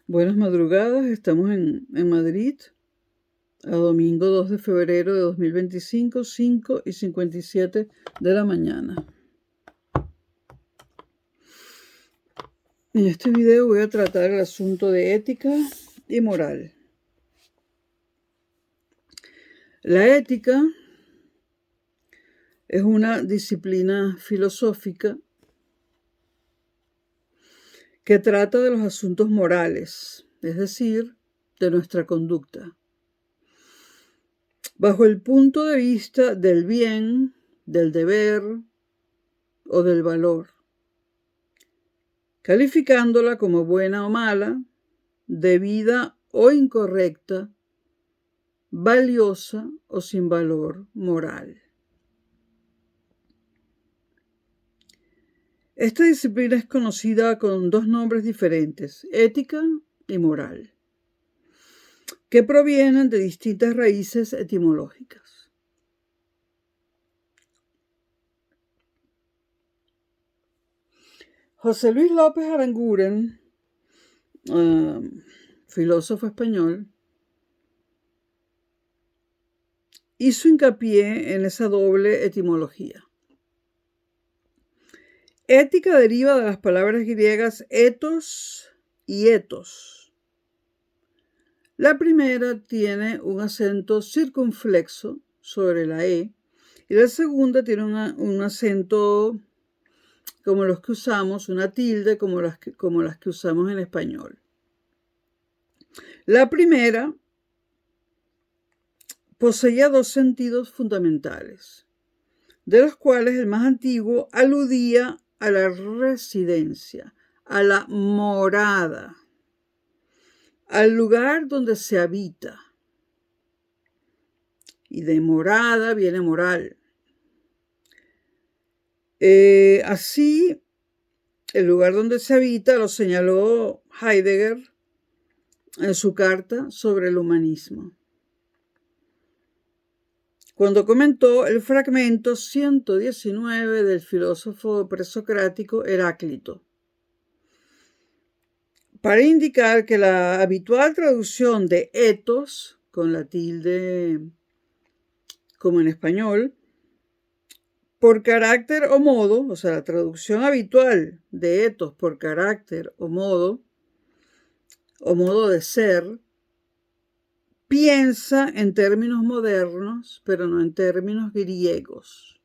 Buenas madrugadas, estamos en Madrid, a domingo 2 de febrero de 2025, 5:57 de la mañana. En este video voy a tratar el asunto de ética y moral. La ética es una disciplina filosófica que trata de los asuntos morales, es decir, de nuestra conducta, bajo el punto de vista del bien, del deber o del valor, calificándola como buena o mala, debida o incorrecta, valiosa o sin valor moral. Esta disciplina es conocida con dos nombres diferentes, ética y moral, que provienen de distintas raíces etimológicas. José Luis López Aranguren, filósofo español, hizo hincapié en esa doble etimología. Ética deriva de las palabras griegas ethos y ethos. La primera tiene un acento circunflexo sobre la E y la segunda tiene un acento como los que usamos, una tilde como las que usamos en español. La primera poseía dos sentidos fundamentales, de los cuales el más antiguo aludía a la residencia, a la morada, al lugar donde se habita. Y de morada viene moral. Así, el lugar donde se habita lo señaló Heidegger en su carta sobre el humanismo, cuando comentó el fragmento 119 del filósofo presocrático Heráclito, para indicar que la habitual traducción de ethos, con la tilde como en español, por carácter o modo, o sea, la traducción habitual de ethos por carácter o modo de ser, piensa en términos modernos, pero no en términos griegos.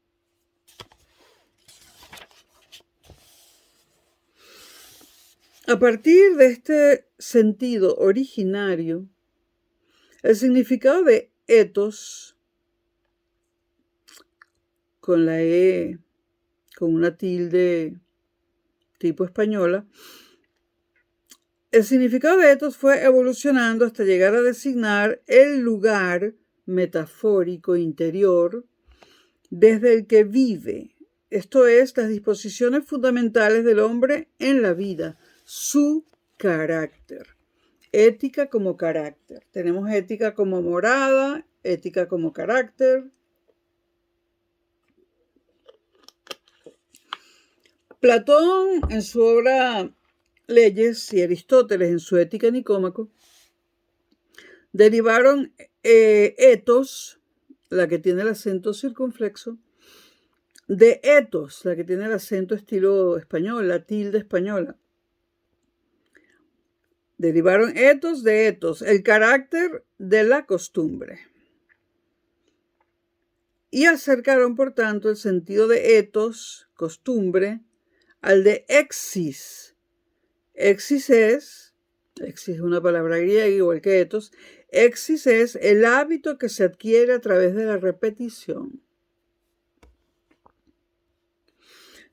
A partir de este sentido originario, el significado de ethos, con la E, con una tilde tipo española, el significado de ethos fue evolucionando hasta llegar a designar el lugar metafórico interior desde el que vive, esto es, las disposiciones fundamentales del hombre en la vida, su carácter. Ética como carácter. Tenemos ética como morada, ética como carácter. Platón en su obra Leyes y Aristóteles en su Ética Nicómaco derivaron ethos, la que tiene el acento circunflexo, de ethos, la que tiene el acento estilo español, la tilde española. Derivaron ethos de ethos, el carácter de la costumbre. Y acercaron, por tanto, el sentido de ethos, costumbre, al de exis. Exis es una palabra griega igual que ethos. Exis es el hábito que se adquiere a través de la repetición.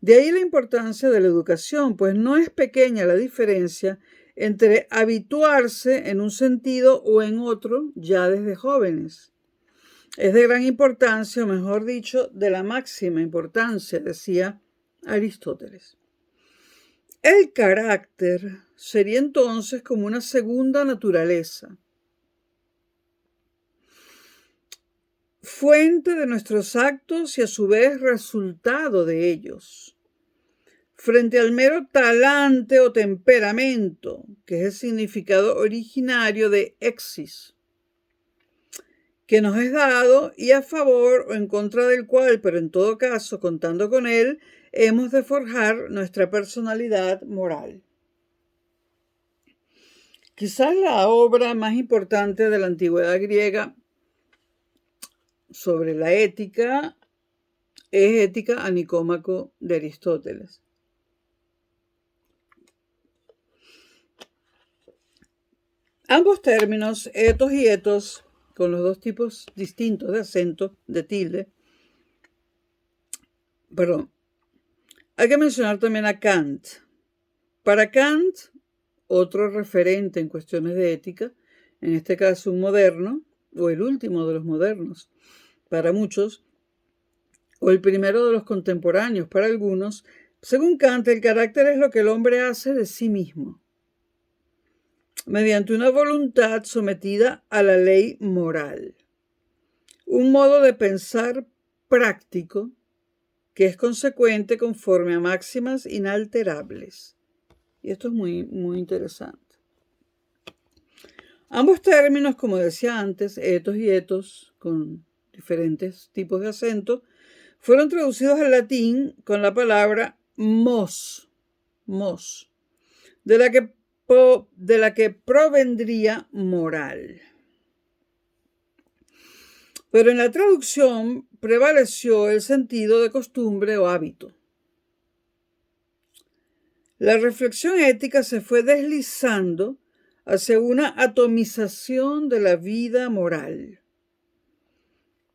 De ahí la importancia de la educación, pues no es pequeña la diferencia entre habituarse en un sentido o en otro ya desde jóvenes. Es de gran importancia, o mejor dicho, de la máxima importancia, decía Aristóteles. El carácter sería entonces como una segunda naturaleza, fuente de nuestros actos y a su vez resultado de ellos. frente al mero talante o temperamento, que es el significado originario de exis, que nos es dado y a favor o en contra del cual, pero en todo caso, contando con él, hemos de forjar nuestra personalidad moral. Quizás la obra más importante de la antigüedad griega sobre la ética es Ética a Nicómaco de Aristóteles. Ambos términos, etos y etos, con los dos tipos distintos de acento, de tilde, hay que mencionar también a Kant. Para Kant, otro referente en cuestiones de ética, en este caso un moderno, o el último de los modernos, para muchos, o el primero de los contemporáneos para algunos, según Kant, el carácter es lo que el hombre hace de sí mismo, mediante una voluntad sometida a la ley moral. Un modo de pensar práctico que es consecuente conforme a máximas inalterables. Y esto es muy, muy interesante. Ambos términos, como decía antes, etos y etos, con diferentes tipos de acento, fueron traducidos al latín con la palabra mos, de la que provendría moral. Pero en la traducción prevaleció el sentido de costumbre o hábito. La reflexión ética se fue deslizando hacia una atomización de la vida moral,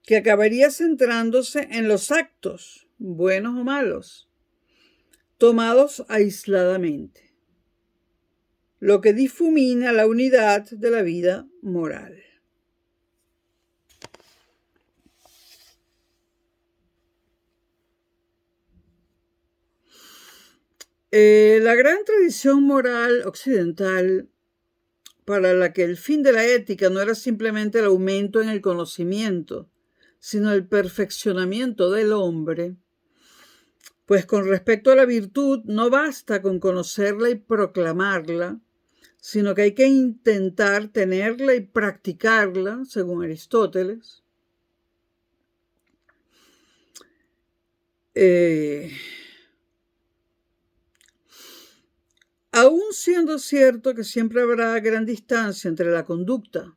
que acabaría centrándose en los actos, buenos o malos, tomados aisladamente, lo que difumina la unidad de la vida moral. La gran tradición moral occidental, para la que el fin de la ética no era simplemente el aumento en el conocimiento, sino el perfeccionamiento del hombre, pues con respecto a la virtud no basta con conocerla y proclamarla, sino que hay que intentar tenerla y practicarla, según Aristóteles. Aún siendo cierto que siempre habrá gran distancia entre la conducta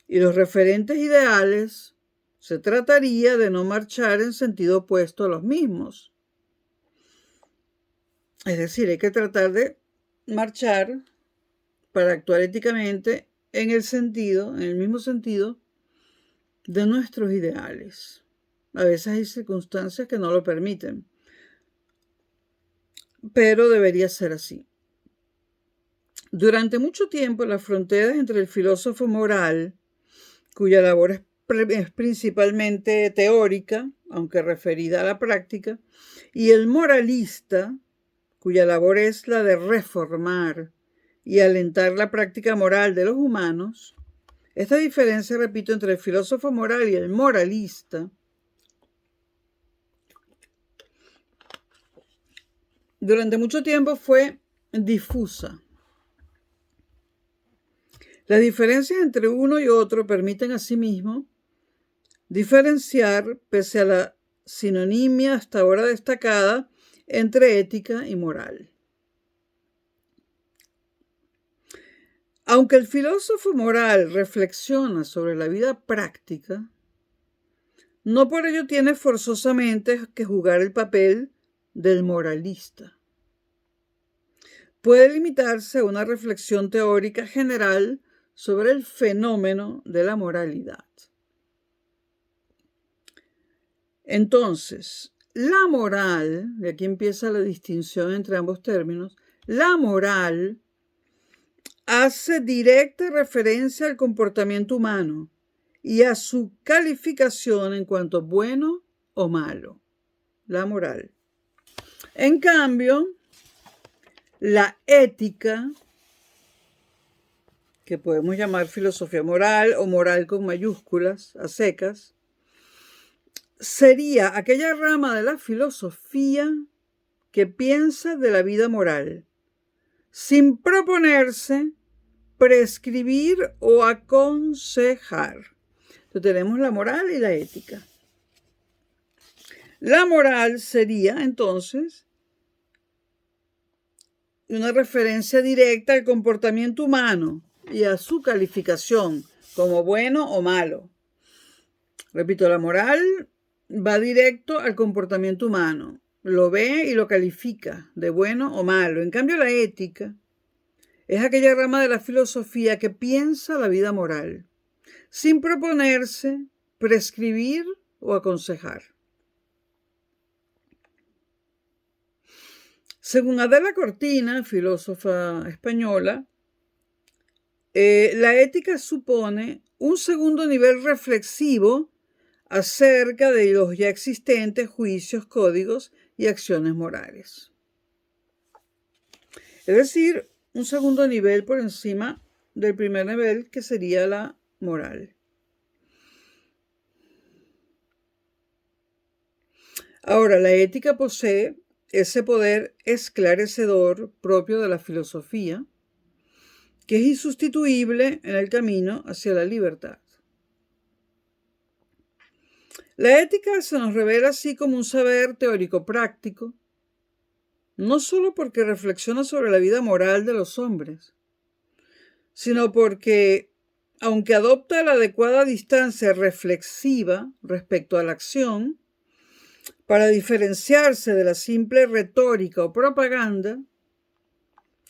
y los referentes ideales, se trataría de no marchar en sentido opuesto a los mismos. Es decir, hay que tratar de marchar para actuar éticamente en el mismo sentido de nuestros ideales. A veces hay circunstancias que no lo permiten, pero debería ser así. Durante mucho tiempo, las fronteras entre el filósofo moral, cuya labor es principalmente teórica, aunque referida a la práctica, y el moralista, cuya labor es la de reformar y alentar la práctica moral de los humanos, esta diferencia, repito, entre el filósofo moral y el moralista, durante mucho tiempo fue difusa. Las diferencias entre uno y otro permiten asimismo diferenciar, pese a la sinonimia hasta ahora destacada, entre ética y moral. Aunque el filósofo moral reflexiona sobre la vida práctica, no por ello tiene forzosamente que jugar el papel del moralista. Puede limitarse a una reflexión teórica general sobre el fenómeno de la moralidad. Entonces, la moral, de aquí empieza la distinción entre ambos términos, la moral hace directa referencia al comportamiento humano y a su calificación en cuanto bueno o malo, la moral. En cambio, la ética, que podemos llamar filosofía moral o moral con mayúsculas, a secas, sería aquella rama de la filosofía que piensa de la vida moral, sin proponerse, prescribir o aconsejar. Entonces tenemos la moral y la ética. La moral sería entonces una referencia directa al comportamiento humano y a su calificación como bueno o malo. Repito, la moral va directo al comportamiento humano, lo ve y lo califica de bueno o malo. En cambio, la ética es aquella rama de la filosofía que piensa la vida moral, sin proponerse, prescribir o aconsejar. Según Adela Cortina, filósofa española, la ética supone un segundo nivel reflexivo acerca de los ya existentes juicios, códigos y acciones morales. Es decir, un segundo nivel por encima del primer nivel, que sería la moral. Ahora, la ética posee ese poder esclarecedor propio de la filosofía, que es insustituible en el camino hacia la libertad. La ética se nos revela así como un saber teórico práctico, no solo porque reflexiona sobre la vida moral de los hombres, sino porque, aunque adopta la adecuada distancia reflexiva respecto a la acción, para diferenciarse de la simple retórica o propaganda,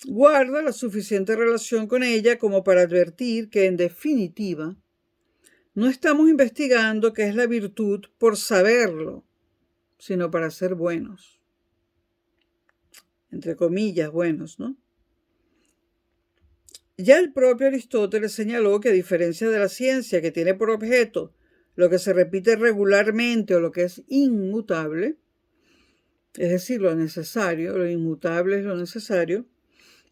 guarda la suficiente relación con ella como para advertir que, en definitiva, no estamos investigando qué es la virtud por saberlo, sino para ser buenos. Entre comillas, buenos, ¿no? Ya el propio Aristóteles señaló que, a diferencia de la ciencia, que tiene por objeto lo que se repite regularmente o lo que es inmutable, es decir, lo necesario, lo inmutable es lo necesario,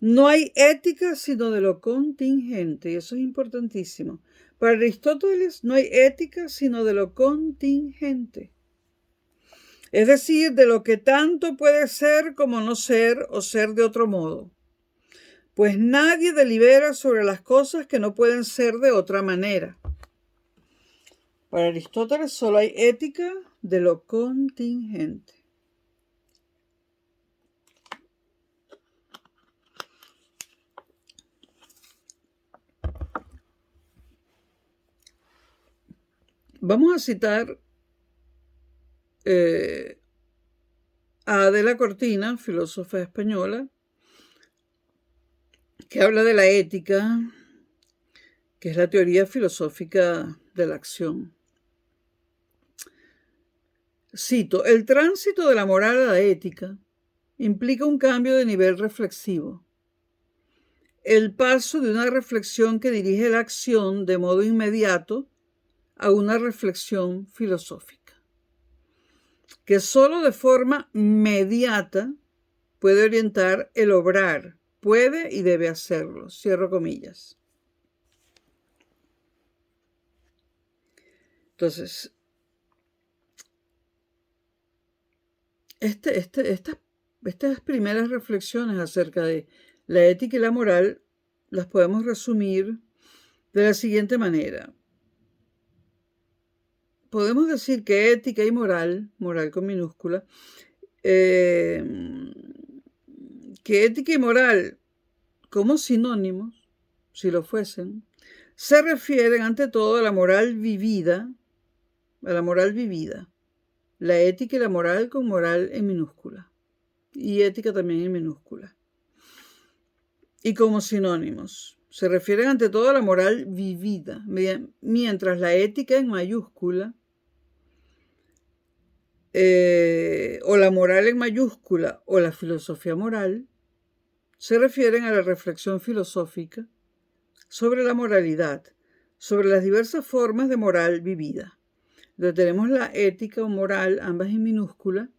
no hay ética sino de lo contingente, y eso es importantísimo. Para Aristóteles no hay ética sino de lo contingente, es decir, de lo que tanto puede ser como no ser o ser de otro modo. Pues nadie delibera sobre las cosas que no pueden ser de otra manera. Para Aristóteles solo hay ética de lo contingente. Vamos a citar a Adela Cortina, filósofa española, que habla de la ética, que es la teoría filosófica de la acción. Cito: el tránsito de la moral a la ética implica un cambio de nivel reflexivo, el paso de una reflexión que dirige la acción de modo inmediato a una reflexión filosófica, que solo de forma mediata puede orientar el obrar, puede y debe hacerlo. Cierro comillas. Entonces, estas primeras reflexiones acerca de la ética y la moral las podemos resumir de la siguiente manera. Podemos decir que ética y moral con minúscula, que ética y moral como sinónimos, si lo fuesen, se refieren ante todo a la moral vivida, la ética y la moral con moral en minúscula, y ética también en minúscula. Y como sinónimos, se refieren ante todo a la moral vivida, mientras la ética en mayúscula, o la moral en mayúscula, o la filosofía moral, se refieren a la reflexión filosófica sobre la moralidad, sobre las diversas formas de moral vivida. Donde tenemos la ética o moral, ambas en minúscula,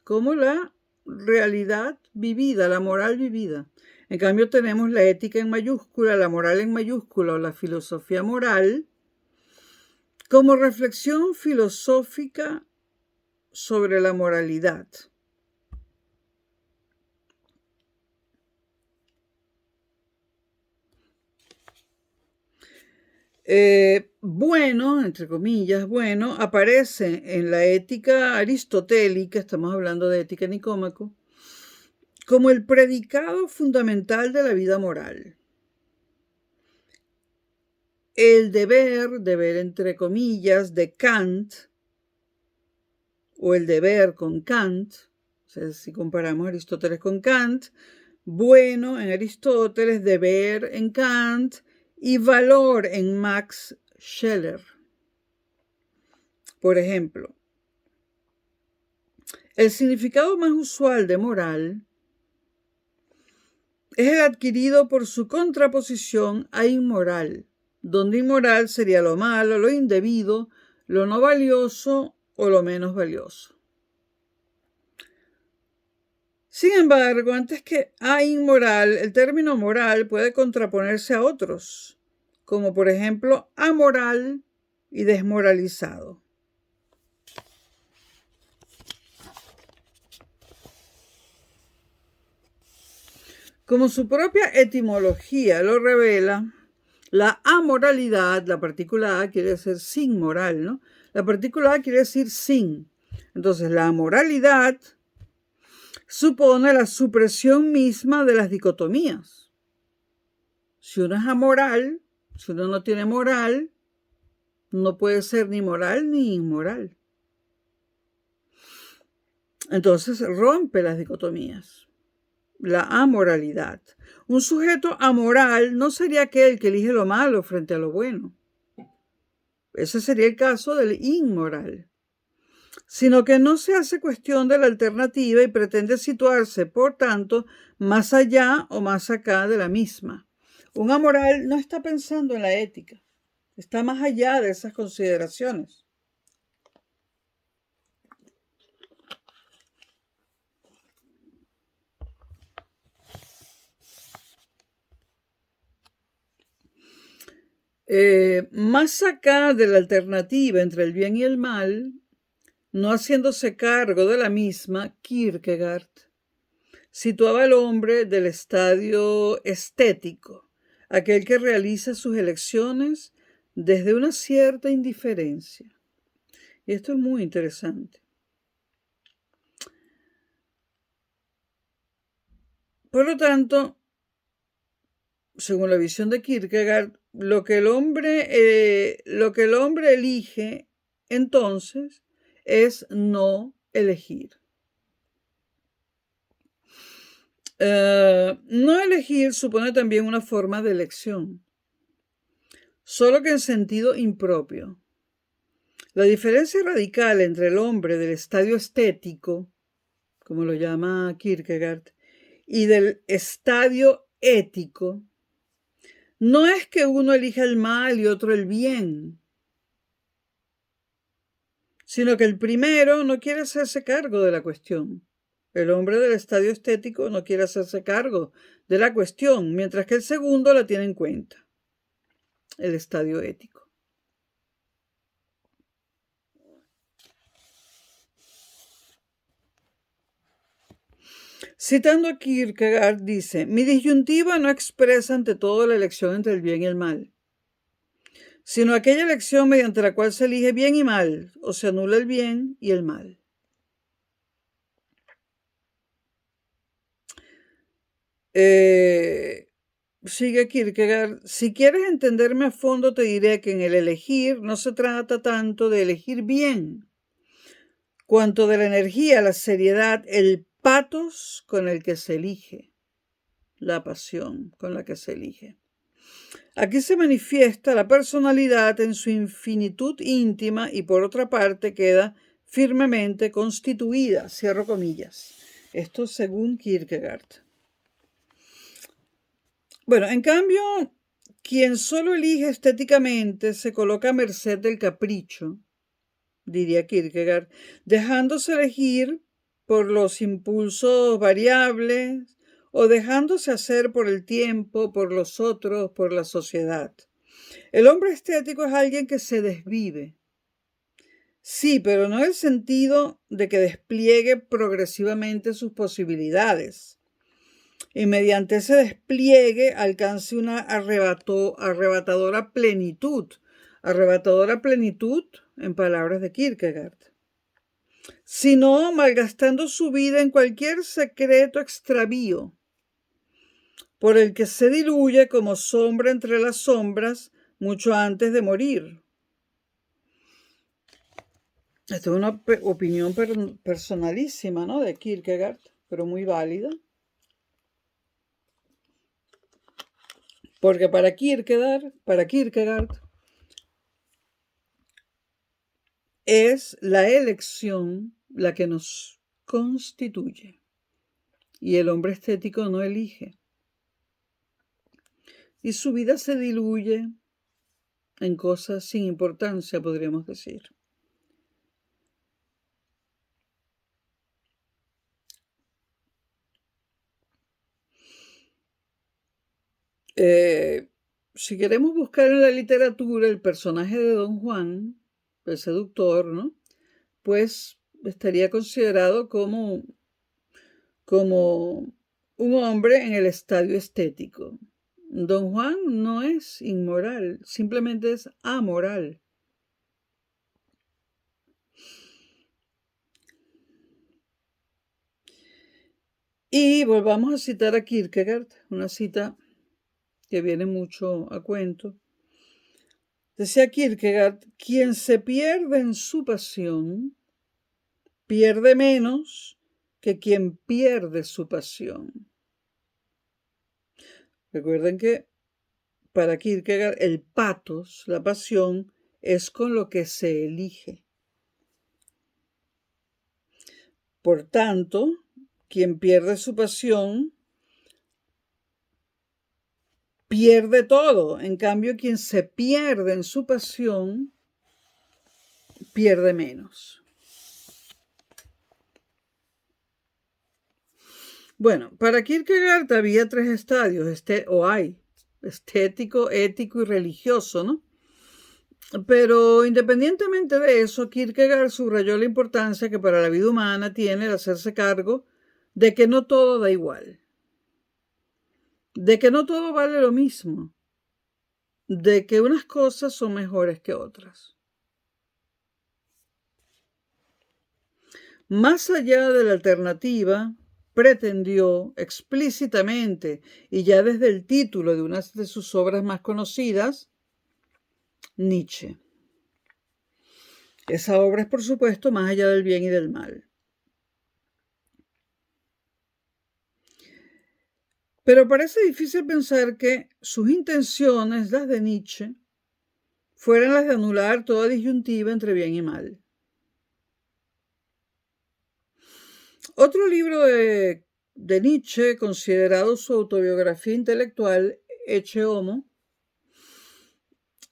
como la realidad vivida, la moral vivida. En cambio tenemos la ética en mayúscula, la moral en mayúscula o la filosofía moral como reflexión filosófica sobre la moralidad. Bueno, entre comillas, bueno, aparece en la ética aristotélica, estamos hablando de ética Nicómaco, como el predicado fundamental de la vida moral. El deber entre comillas, de Kant, o el deber con Kant, o sea, si comparamos Aristóteles con Kant, bueno en Aristóteles, deber en Kant y valor en Max Scheler. Por ejemplo, el significado más usual de moral es el adquirido por su contraposición a inmoral, donde inmoral sería lo malo, lo indebido, lo no valioso o lo menos valioso. Sin embargo, antes que a inmoral, el término moral puede contraponerse a otros, como por ejemplo amoral y desmoralizado. Como su propia etimología lo revela, la amoralidad, la partícula A quiere decir sin moral, ¿no? La partícula A quiere decir sin. Entonces, la amoralidad supone la supresión misma de las dicotomías. Si uno es amoral, si uno no tiene moral, no puede ser ni moral ni inmoral. Entonces rompe las dicotomías. La amoralidad. Un sujeto amoral no sería aquel que elige lo malo frente a lo bueno. Ese sería el caso del inmoral. Sino que no se hace cuestión de la alternativa y pretende situarse, por tanto, más allá o más acá de la misma. Un amoral no está pensando en la ética, está más allá de esas consideraciones. Más acá de la alternativa entre el bien y el mal, no haciéndose cargo de la misma, Kierkegaard situaba al hombre del estadio estético, aquel que realiza sus elecciones desde una cierta indiferencia. Y esto es muy interesante. Por lo tanto, según la visión de Kierkegaard, lo que el hombre elige entonces es no elegir. No elegir supone también una forma de elección, solo que en sentido impropio. La diferencia radical entre el hombre del estadio estético, como lo llama Kierkegaard, y del estadio ético, no es que uno elija el mal y otro el bien, sino que el primero no quiere hacerse cargo de la cuestión. El hombre del estadio estético no quiere hacerse cargo de la cuestión, mientras que el segundo la tiene en cuenta, el estadio ético. Citando a Kierkegaard, dice: mi disyuntiva no expresa ante todo la elección entre el bien y el mal, sino aquella elección mediante la cual se elige bien y mal, o se anula el bien y el mal. Sigue Kierkegaard: si quieres entenderme a fondo, te diré que en el elegir no se trata tanto de elegir bien, cuanto de la energía, la seriedad, el patos con el que se elige, la pasión con la que se elige. Aquí se manifiesta la personalidad en su infinitud íntima y por otra parte queda firmemente constituida, cierro comillas. Esto según Kierkegaard. Bueno, en cambio, quien solo elige estéticamente se coloca a merced del capricho, diría Kierkegaard, dejándose elegir por los impulsos variables o dejándose hacer por el tiempo, por los otros, por la sociedad. El hombre estético es alguien que se desvive. Sí, pero no en el sentido de que despliegue progresivamente sus posibilidades, y mediante ese despliegue alcance una arrebatadora plenitud. Arrebatadora plenitud, en palabras de Kierkegaard. Sino malgastando su vida en cualquier secreto extravío, por el que se diluye como sombra entre las sombras mucho antes de morir. Esta es una opinión personalísima, ¿no?, de Kierkegaard, pero muy válida. Porque para Kierkegaard es la elección la que nos constituye. Y el hombre estético no elige. Y su vida se diluye en cosas sin importancia, podríamos decir. Si queremos buscar en la literatura el personaje de Don Juan, el seductor, ¿no?, pues estaría considerado como un hombre en el estadio estético. Don Juan no es inmoral, simplemente es amoral. Y volvamos a citar a Kierkegaard, una cita que viene mucho a cuento. Decía Kierkegaard: quien se pierde en su pasión, pierde menos que quien pierde su pasión. Recuerden que para Kierkegaard el pathos, la pasión, es con lo que se elige. Por tanto, quien pierde su pasión pierde todo. En cambio, quien se pierde en su pasión pierde menos. Bueno, para Kierkegaard había 3 estadios, hay, estético, ético y religioso, ¿no? Pero independientemente de eso, Kierkegaard subrayó la importancia que para la vida humana tiene el hacerse cargo de que no todo da igual, de que no todo vale lo mismo, de que unas cosas son mejores que otras. Más allá de la alternativa, pretendió explícitamente, y ya desde el título de una de sus obras más conocidas, Nietzsche. Esa obra es, por supuesto, Más allá del bien y del mal. Pero parece difícil pensar que sus intenciones, las de Nietzsche, fueran las de anular toda disyuntiva entre bien y mal. Otro libro de Nietzsche, considerado su autobiografía intelectual, Ecce Homo,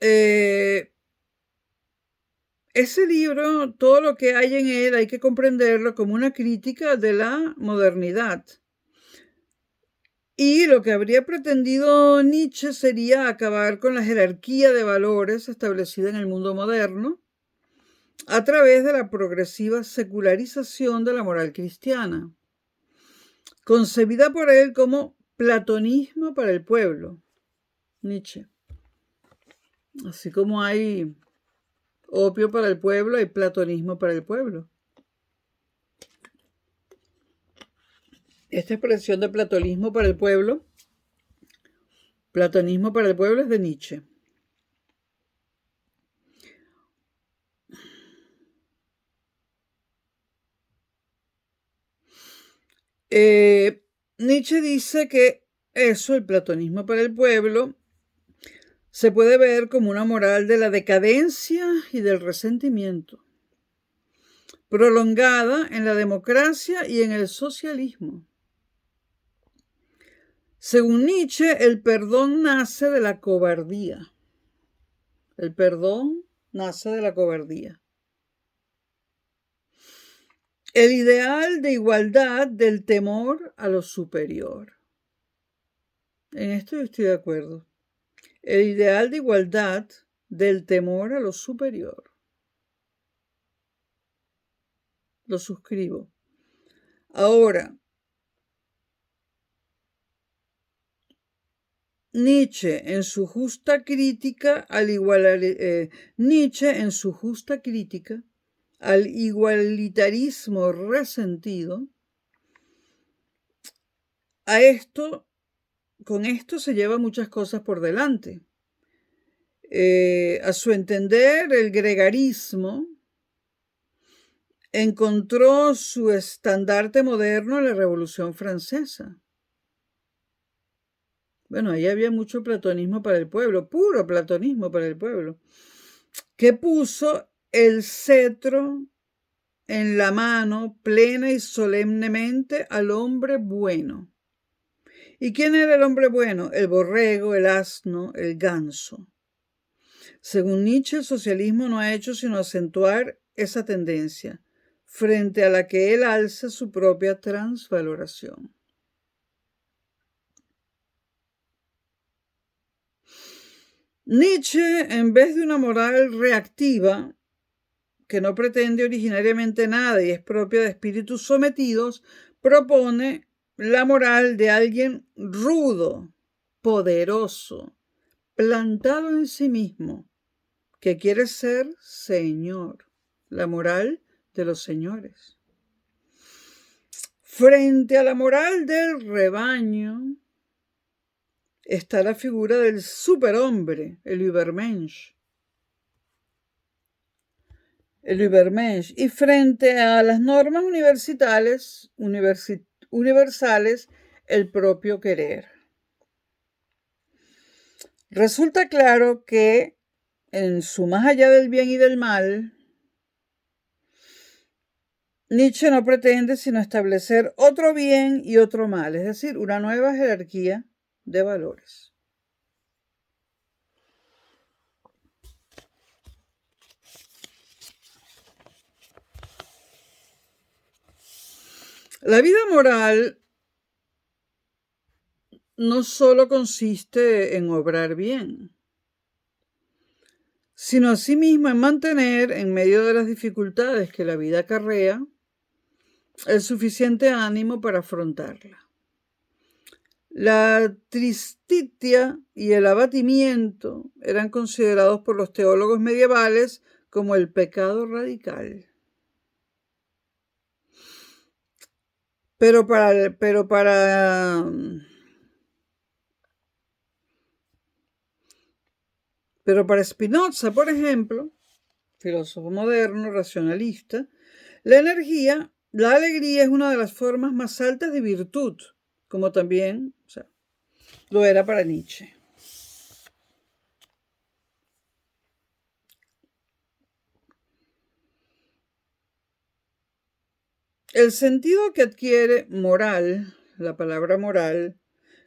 ese libro, todo lo que hay en él, hay que comprenderlo como una crítica de la modernidad. Y lo que habría pretendido Nietzsche sería acabar con la jerarquía de valores establecida en el mundo moderno a través de la progresiva secularización de la moral cristiana, concebida por él como platonismo para el pueblo. Nietzsche. Así como hay opio para el pueblo, hay platonismo para el pueblo. Esta expresión de platonismo para el pueblo es de Nietzsche. Nietzsche dice que eso, el platonismo para el pueblo, se puede ver como una moral de la decadencia y del resentimiento, prolongada en la democracia y en el socialismo. Según Nietzsche, el perdón nace de la cobardía. El perdón nace de la cobardía. El ideal de igualdad del temor a lo superior. En esto yo estoy de acuerdo. El ideal de igualdad del temor a lo superior. Lo suscribo. Ahora, Nietzsche en su justa crítica al igualitarismo resentido, con esto se lleva muchas cosas por delante. A su entender, el gregarismo encontró su estandarte moderno en la Revolución Francesa. Bueno, ahí había mucho platonismo para el pueblo, puro platonismo para el pueblo, que puso el cetro en la mano plena y solemnemente al hombre bueno. ¿Y quién era el hombre bueno? El borrego, el asno, el ganso. Según Nietzsche, el socialismo no ha hecho sino acentuar esa tendencia, frente a la que él alza su propia transvaloración. Nietzsche, en vez de una moral reactiva, que no pretende originariamente nada y es propia de espíritus sometidos, propone la moral de alguien rudo, poderoso, plantado en sí mismo, que quiere ser señor, la moral de los señores. Frente a la moral del rebaño está la figura del superhombre, el Übermensch. Y frente a las normas universales, el propio querer. Resulta claro que en su más allá del bien y del mal, Nietzsche no pretende sino establecer otro bien y otro mal, es decir, una nueva jerarquía de valores. La vida moral no solo consiste en obrar bien, sino asimismo en mantener, en medio de las dificultades que la vida acarrea, el suficiente ánimo para afrontarla. La tristitia y el abatimiento eran considerados por los teólogos medievales como el pecado radical. Pero para Spinoza, por ejemplo, filósofo moderno, racionalista, la alegría es una de las formas más altas de virtud, como también lo era para Nietzsche. El sentido que adquiere moral, la palabra moral,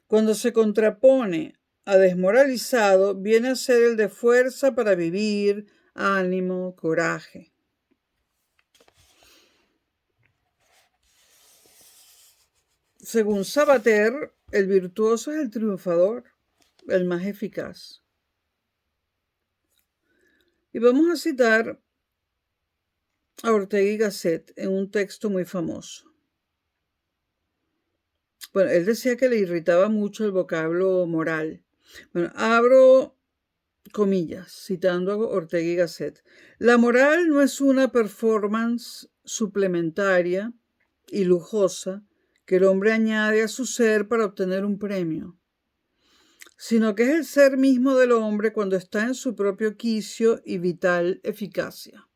cuando se contrapone a desmoralizado, viene a ser el de fuerza para vivir, ánimo, coraje. Según Sabater, el virtuoso es el triunfador, el más eficaz. Y vamos a citar a Ortega y Gasset en un texto muy famoso. Bueno, él decía que le irritaba mucho el vocablo moral. Bueno, abro comillas, citando a Ortega y Gasset. La moral no es una performance suplementaria y lujosa que el hombre añade a su ser para obtener un premio, sino que es el ser mismo del hombre cuando está en su propio quicio y vital eficacia.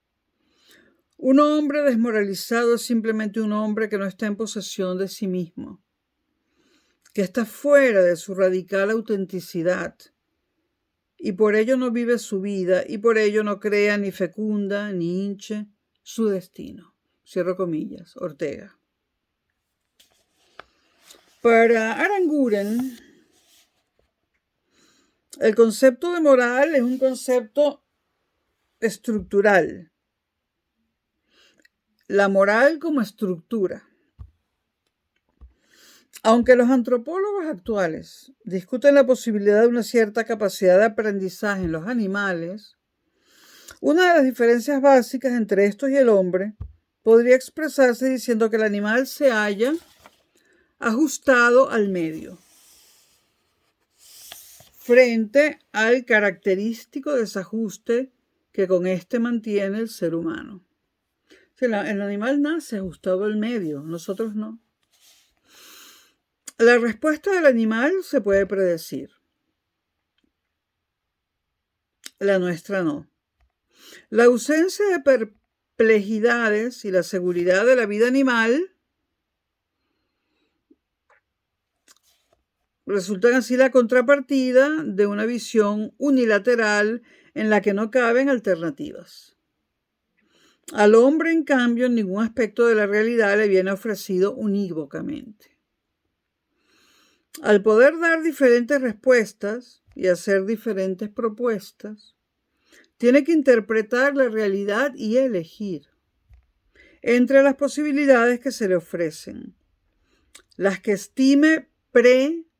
Un hombre desmoralizado es simplemente un hombre que no está en posesión de sí mismo, que está fuera de su radical autenticidad, y por ello no vive su vida, y por ello no crea ni fecunda ni hinche su destino. Cierro comillas, Ortega. Para Aranguren, el concepto de moral es un concepto estructural. La moral como estructura. Aunque los antropólogos actuales discuten la posibilidad de una cierta capacidad de aprendizaje en los animales, una de las diferencias básicas entre estos y el hombre podría expresarse diciendo que el animal se halla ajustado al medio. frente al característico desajuste que con este mantiene el ser humano. El animal nace ajustado al medio, nosotros no. La respuesta del animal se puede predecir. La nuestra no. La ausencia de perplejidades y la seguridad de la vida animal resultan así la contrapartida de una visión unilateral en la que no caben alternativas. Al hombre, en cambio, en ningún aspecto de la realidad le viene ofrecido unívocamente. Al poder dar diferentes respuestas y hacer diferentes propuestas, tiene que interpretar la realidad y elegir entre las posibilidades que se le ofrecen, las que estime preferentes,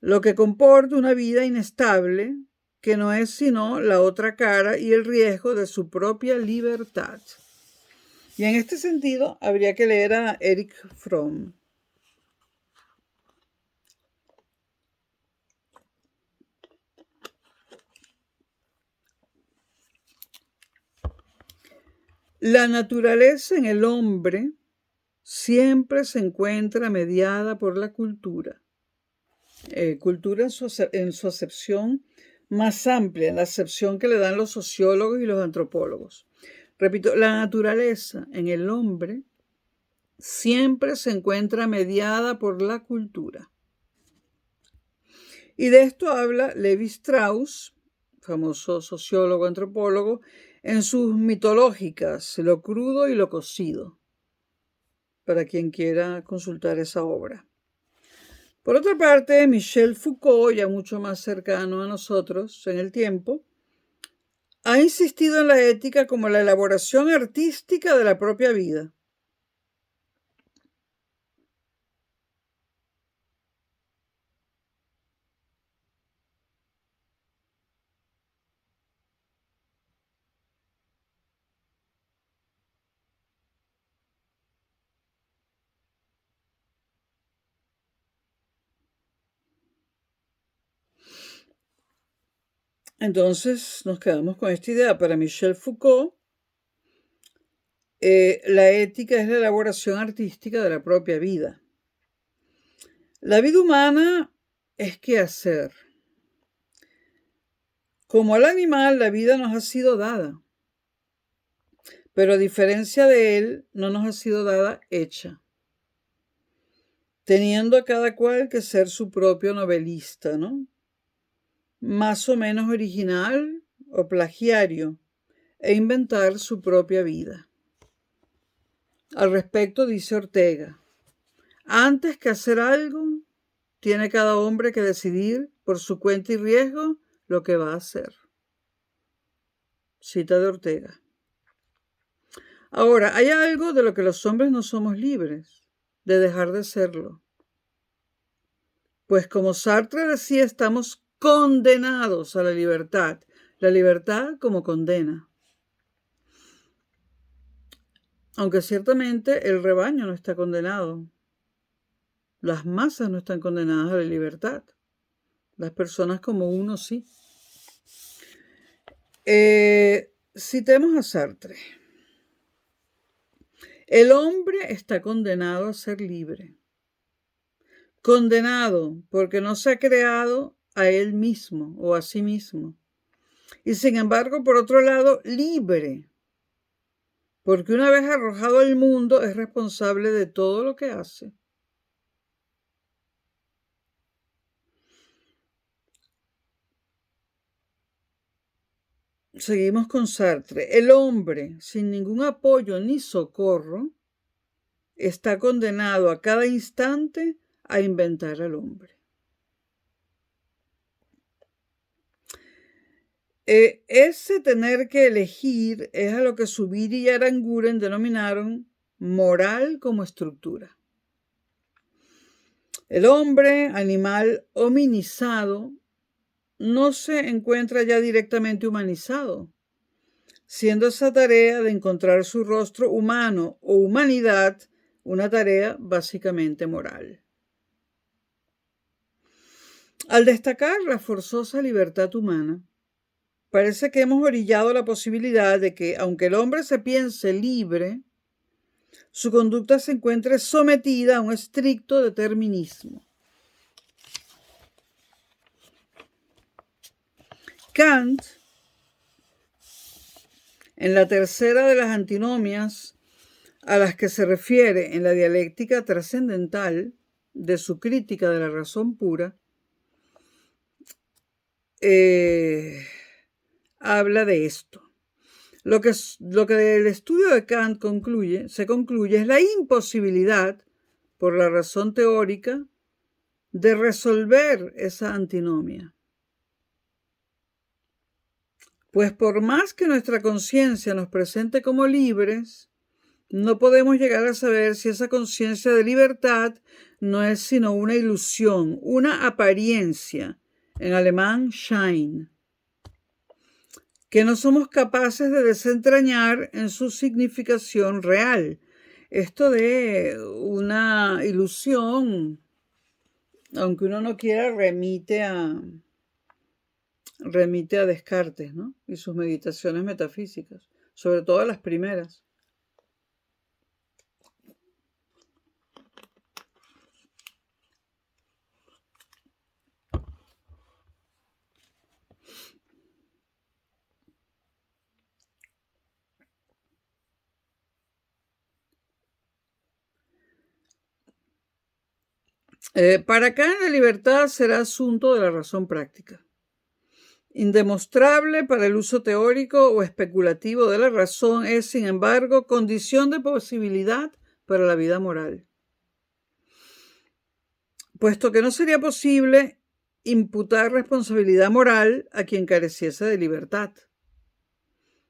lo que comporta una vida inestable, que no es sino la otra cara y el riesgo de su propia libertad. Y en este sentido habría que leer a Erich Fromm. La naturaleza en el hombre siempre se encuentra mediada por la cultura. Cultura en su acepción más amplia, en la acepción que le dan los sociólogos y los antropólogos. Repito, la naturaleza en el hombre siempre se encuentra mediada por la cultura. Y de esto habla Levi Strauss, famoso sociólogo, antropólogo, en sus mitológicas, Lo crudo y lo cocido, para quien quiera consultar esa obra. Por otra parte, Michel Foucault, ya mucho más cercano a nosotros en el tiempo, ha insistido en la ética como la elaboración artística de la propia vida. Entonces nos quedamos con esta idea. Para Michel Foucault, la ética es la elaboración artística de la propia vida. La vida humana es qué hacer. Como al animal, la vida nos ha sido dada, pero a diferencia de él, no nos ha sido dada hecha, teniendo a cada cual que ser su propio novelista, ¿no? Más o menos original o plagiario, e inventar su propia vida. Al respecto dice Ortega: antes que hacer algo, tiene cada hombre que decidir por su cuenta y riesgo lo que va a hacer. Cita de Ortega. Ahora, hay algo de lo que los hombres no somos libres, de dejar de serlo. Pues como Sartre decía, estamos condenados a la libertad como condena. Aunque ciertamente el rebaño no está condenado. Las masas no están condenadas a la libertad. Las personas como uno sí. Citemos a Sartre. El hombre está condenado a ser libre. Condenado porque no se ha creado a él mismo o a sí mismo. Y sin embargo, por otro lado, libre. Porque una vez arrojado al mundo es responsable de todo lo que hace. Seguimos con Sartre. El hombre, sin ningún apoyo ni socorro, está condenado a cada instante a inventar al hombre. Ese tener que elegir es a lo que Zubiri y Aranguren denominaron moral como estructura. El hombre, animal hominizado, no se encuentra ya directamente humanizado, siendo esa tarea de encontrar su rostro humano o humanidad una tarea básicamente moral. Al destacar la forzosa libertad humana, parece que hemos orillado la posibilidad de que, aunque el hombre se piense libre, su conducta se encuentre sometida a un estricto determinismo. Kant, en la tercera de las antinomias a las que se refiere en la dialéctica trascendental de su crítica de la razón pura, habla de esto. Lo que el estudio de Kant se concluye es la imposibilidad, por la razón teórica, de resolver esa antinomia. Pues por más que nuestra conciencia nos presente como libres, no podemos llegar a saber si esa conciencia de libertad no es sino una ilusión, una apariencia, en alemán Schein, que no somos capaces de desentrañar en su significación real. Esto de una ilusión, aunque uno no quiera, remite a Descartes, ¿no? Y sus meditaciones metafísicas, sobre todo las primeras. Para Kant, la libertad será asunto de la razón práctica, indemostrable para el uso teórico o especulativo de la razón. Es, sin embargo, condición de posibilidad para la vida moral, puesto que no sería posible imputar responsabilidad moral a quien careciese de libertad,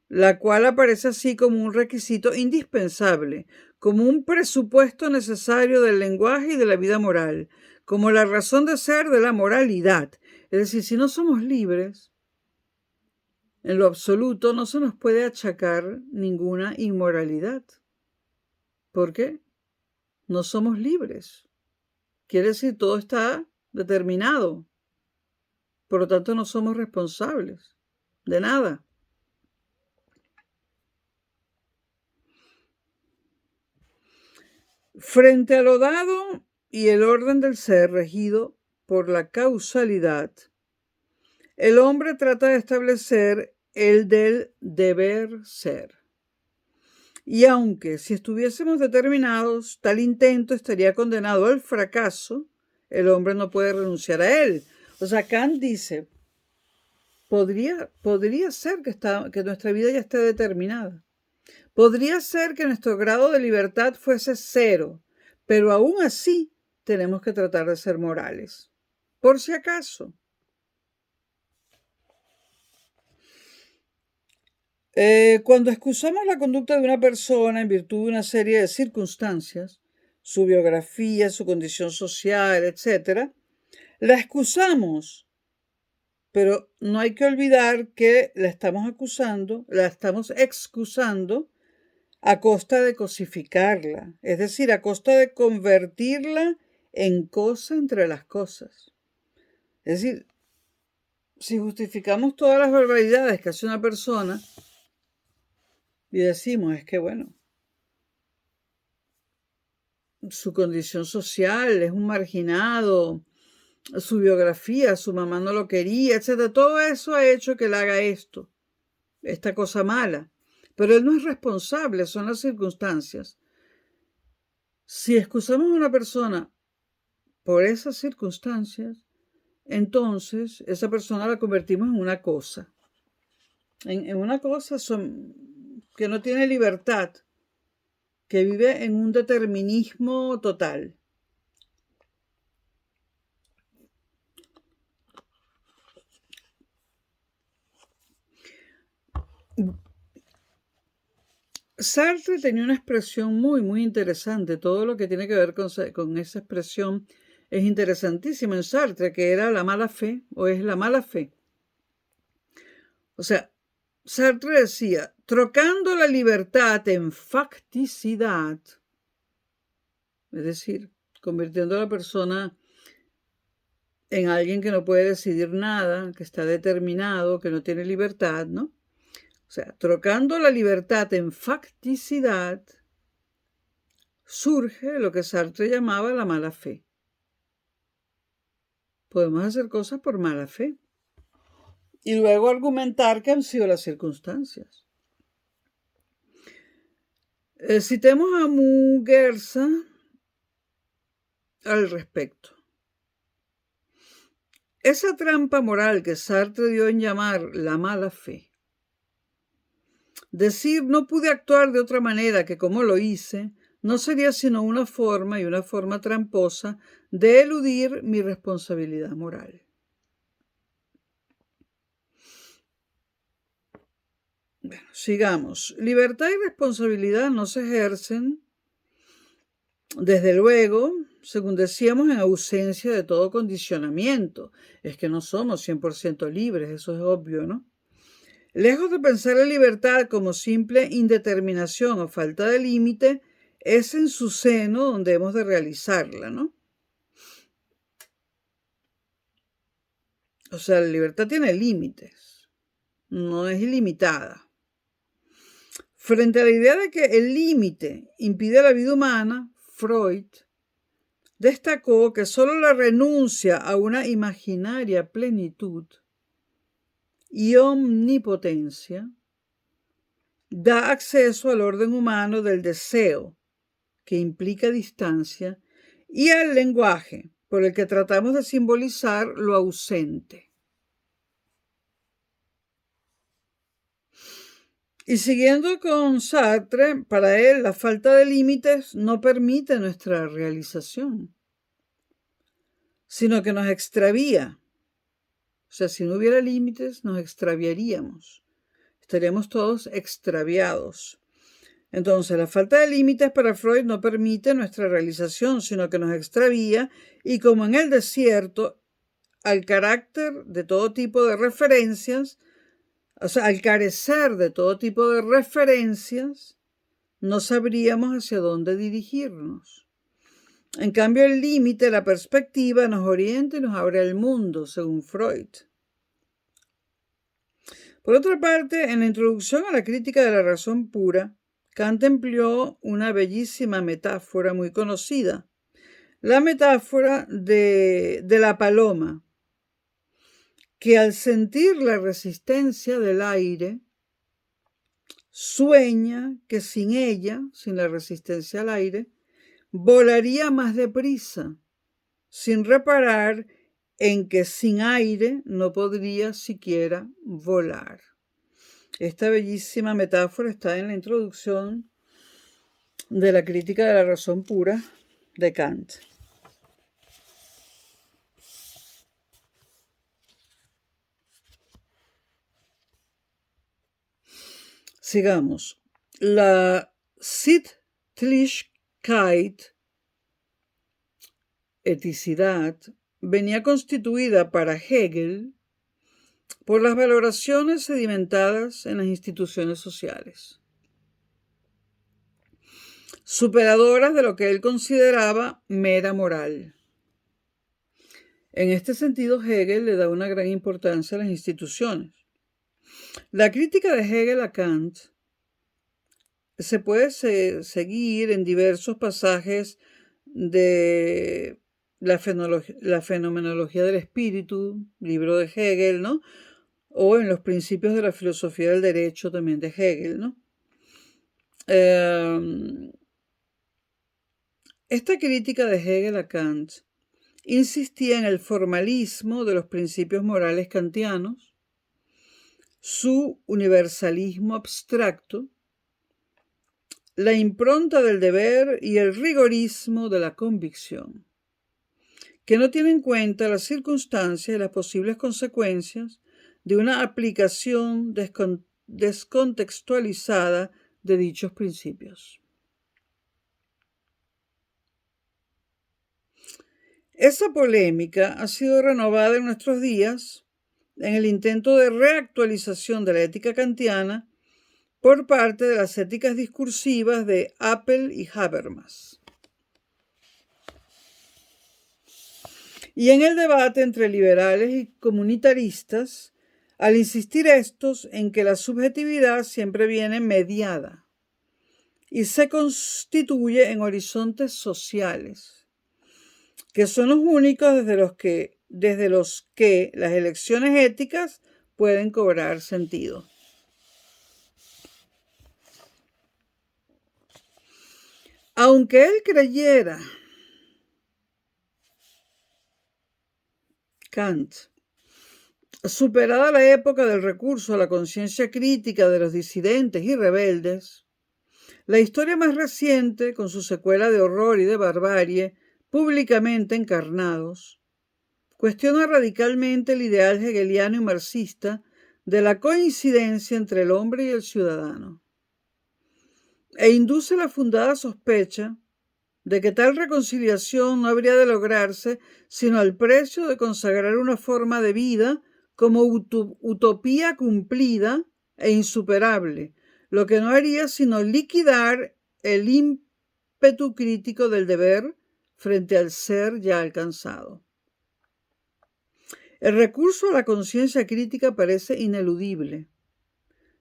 la cual aparece así como un requisito indispensable, como un presupuesto necesario del lenguaje y de la vida moral, como la razón de ser de la moralidad. Es decir, si no somos libres, en lo absoluto no se nos puede achacar ninguna inmoralidad. ¿Por qué? No somos libres. Quiere decir, todo está determinado. Por lo tanto, no somos responsables de nada. Frente a lo dado y el orden del ser regido por la causalidad, el hombre trata de establecer el del deber ser. Y aunque si estuviésemos determinados, tal intento estaría condenado al fracaso, el hombre no puede renunciar a él. O sea, Kant dice, podría ser que nuestra vida ya esté determinada. Podría ser que nuestro grado de libertad fuese 0, pero aún así tenemos que tratar de ser morales, por si acaso. Cuando excusamos la conducta de una persona en virtud de una serie de circunstancias, su biografía, su condición social, etc., la excusamos, pero no hay que olvidar que la estamos excusando a costa de cosificarla, es decir, a costa de convertirla en cosa entre las cosas. Es decir, si justificamos todas las barbaridades que hace una persona y decimos, es que bueno, su condición social, es un marginado, su biografía, su mamá no lo quería, etc. Todo eso ha hecho que él haga esta cosa mala. Pero él no es responsable, son las circunstancias. Si excusamos a una persona por esas circunstancias, entonces esa persona la convertimos en una cosa. En una cosa que no tiene libertad, que vive en un determinismo total. Sartre tenía una expresión muy, muy interesante. Todo lo que tiene que ver con esa expresión es interesantísimo en Sartre, que era la mala fe, o es la mala fe. O sea, Sartre decía, trocando la libertad en facticidad, es decir, convirtiendo a la persona en alguien que no puede decidir nada, que está determinado, que no tiene libertad, ¿no? O sea, trocando la libertad en facticidad, surge lo que Sartre llamaba la mala fe. Podemos hacer cosas por mala fe y luego argumentar que han sido las circunstancias. Citemos a Muguerza al respecto. Esa trampa moral que Sartre dio en llamar la mala fe, decir no pude actuar de otra manera que como lo hice, no sería sino una forma, y una forma tramposa, de eludir mi responsabilidad moral. Bueno, sigamos. Libertad y responsabilidad no se ejercen, desde luego, según decíamos, en ausencia de todo condicionamiento. Es que no somos 100% libres, eso es obvio, ¿no? Lejos de pensar en libertad como simple indeterminación o falta de límite, es en su seno donde hemos de realizarla, ¿no? O sea, la libertad tiene límites, no es ilimitada. Frente a la idea de que el límite impide la vida humana, Freud destacó que solo la renuncia a una imaginaria plenitud y omnipotencia da acceso al orden humano del deseo, que implica distancia, y al lenguaje, por el que tratamos de simbolizar lo ausente. Y siguiendo con Sartre, para él la falta de límites no permite nuestra realización, sino que nos extravía. O sea, si no hubiera límites, nos extraviaríamos. Estaríamos todos extraviados. Entonces, la falta de límites para Freud no permite nuestra realización, sino que nos extravía, y como en el desierto, al carácter de todo tipo de referencias, o sea, al carecer de todo tipo de referencias, no sabríamos hacia dónde dirigirnos. En cambio, el límite, la perspectiva, nos orienta y nos abre al mundo, según Freud. Por otra parte, en la introducción a la crítica de la razón pura, Kant empleó una bellísima metáfora muy conocida, la metáfora de la paloma, que al sentir la resistencia del aire, sueña que sin ella, sin la resistencia al aire, volaría más deprisa, sin reparar en que sin aire no podría siquiera volar. Esta bellísima metáfora está en la introducción de la crítica de la razón pura de Kant. Sigamos. La Sittlichkeit, eticidad, venía constituida para Hegel por las valoraciones sedimentadas en las instituciones sociales, superadoras de lo que él consideraba mera moral. En este sentido, Hegel le da una gran importancia a las instituciones. La crítica de Hegel a Kant se puede seguir en diversos pasajes de la fenomenología del espíritu, libro de Hegel, ¿no? O en los principios de la filosofía del derecho también de Hegel, ¿no? Esta crítica de Hegel a Kant insistía en el formalismo de los principios morales kantianos, su universalismo abstracto, la impronta del deber y el rigorismo de la convicción, que no tiene en cuenta las circunstancias y las posibles consecuencias de una aplicación descontextualizada de dichos principios. Esa polémica ha sido renovada en nuestros días en el intento de reactualización de la ética kantiana por parte de las éticas discursivas de Appel y Habermas. y en el debate entre liberales y comunitaristas, al insistir estos en que la subjetividad siempre viene mediada y se constituye en horizontes sociales, que son los únicos desde los que las elecciones éticas pueden cobrar sentido. Aunque él creyera, Kant, superada la época del recurso a la conciencia crítica de los disidentes y rebeldes, la historia más reciente, con su secuela de horror y de barbarie públicamente encarnados, cuestiona radicalmente el ideal hegeliano y marxista de la coincidencia entre el hombre y el ciudadano, e induce la fundada sospecha de que tal reconciliación no habría de lograrse sino al precio de consagrar una forma de vida como utopía cumplida e insuperable, lo que no haría sino liquidar el ímpetu crítico del deber frente al ser ya alcanzado. El recurso a la conciencia crítica parece ineludible,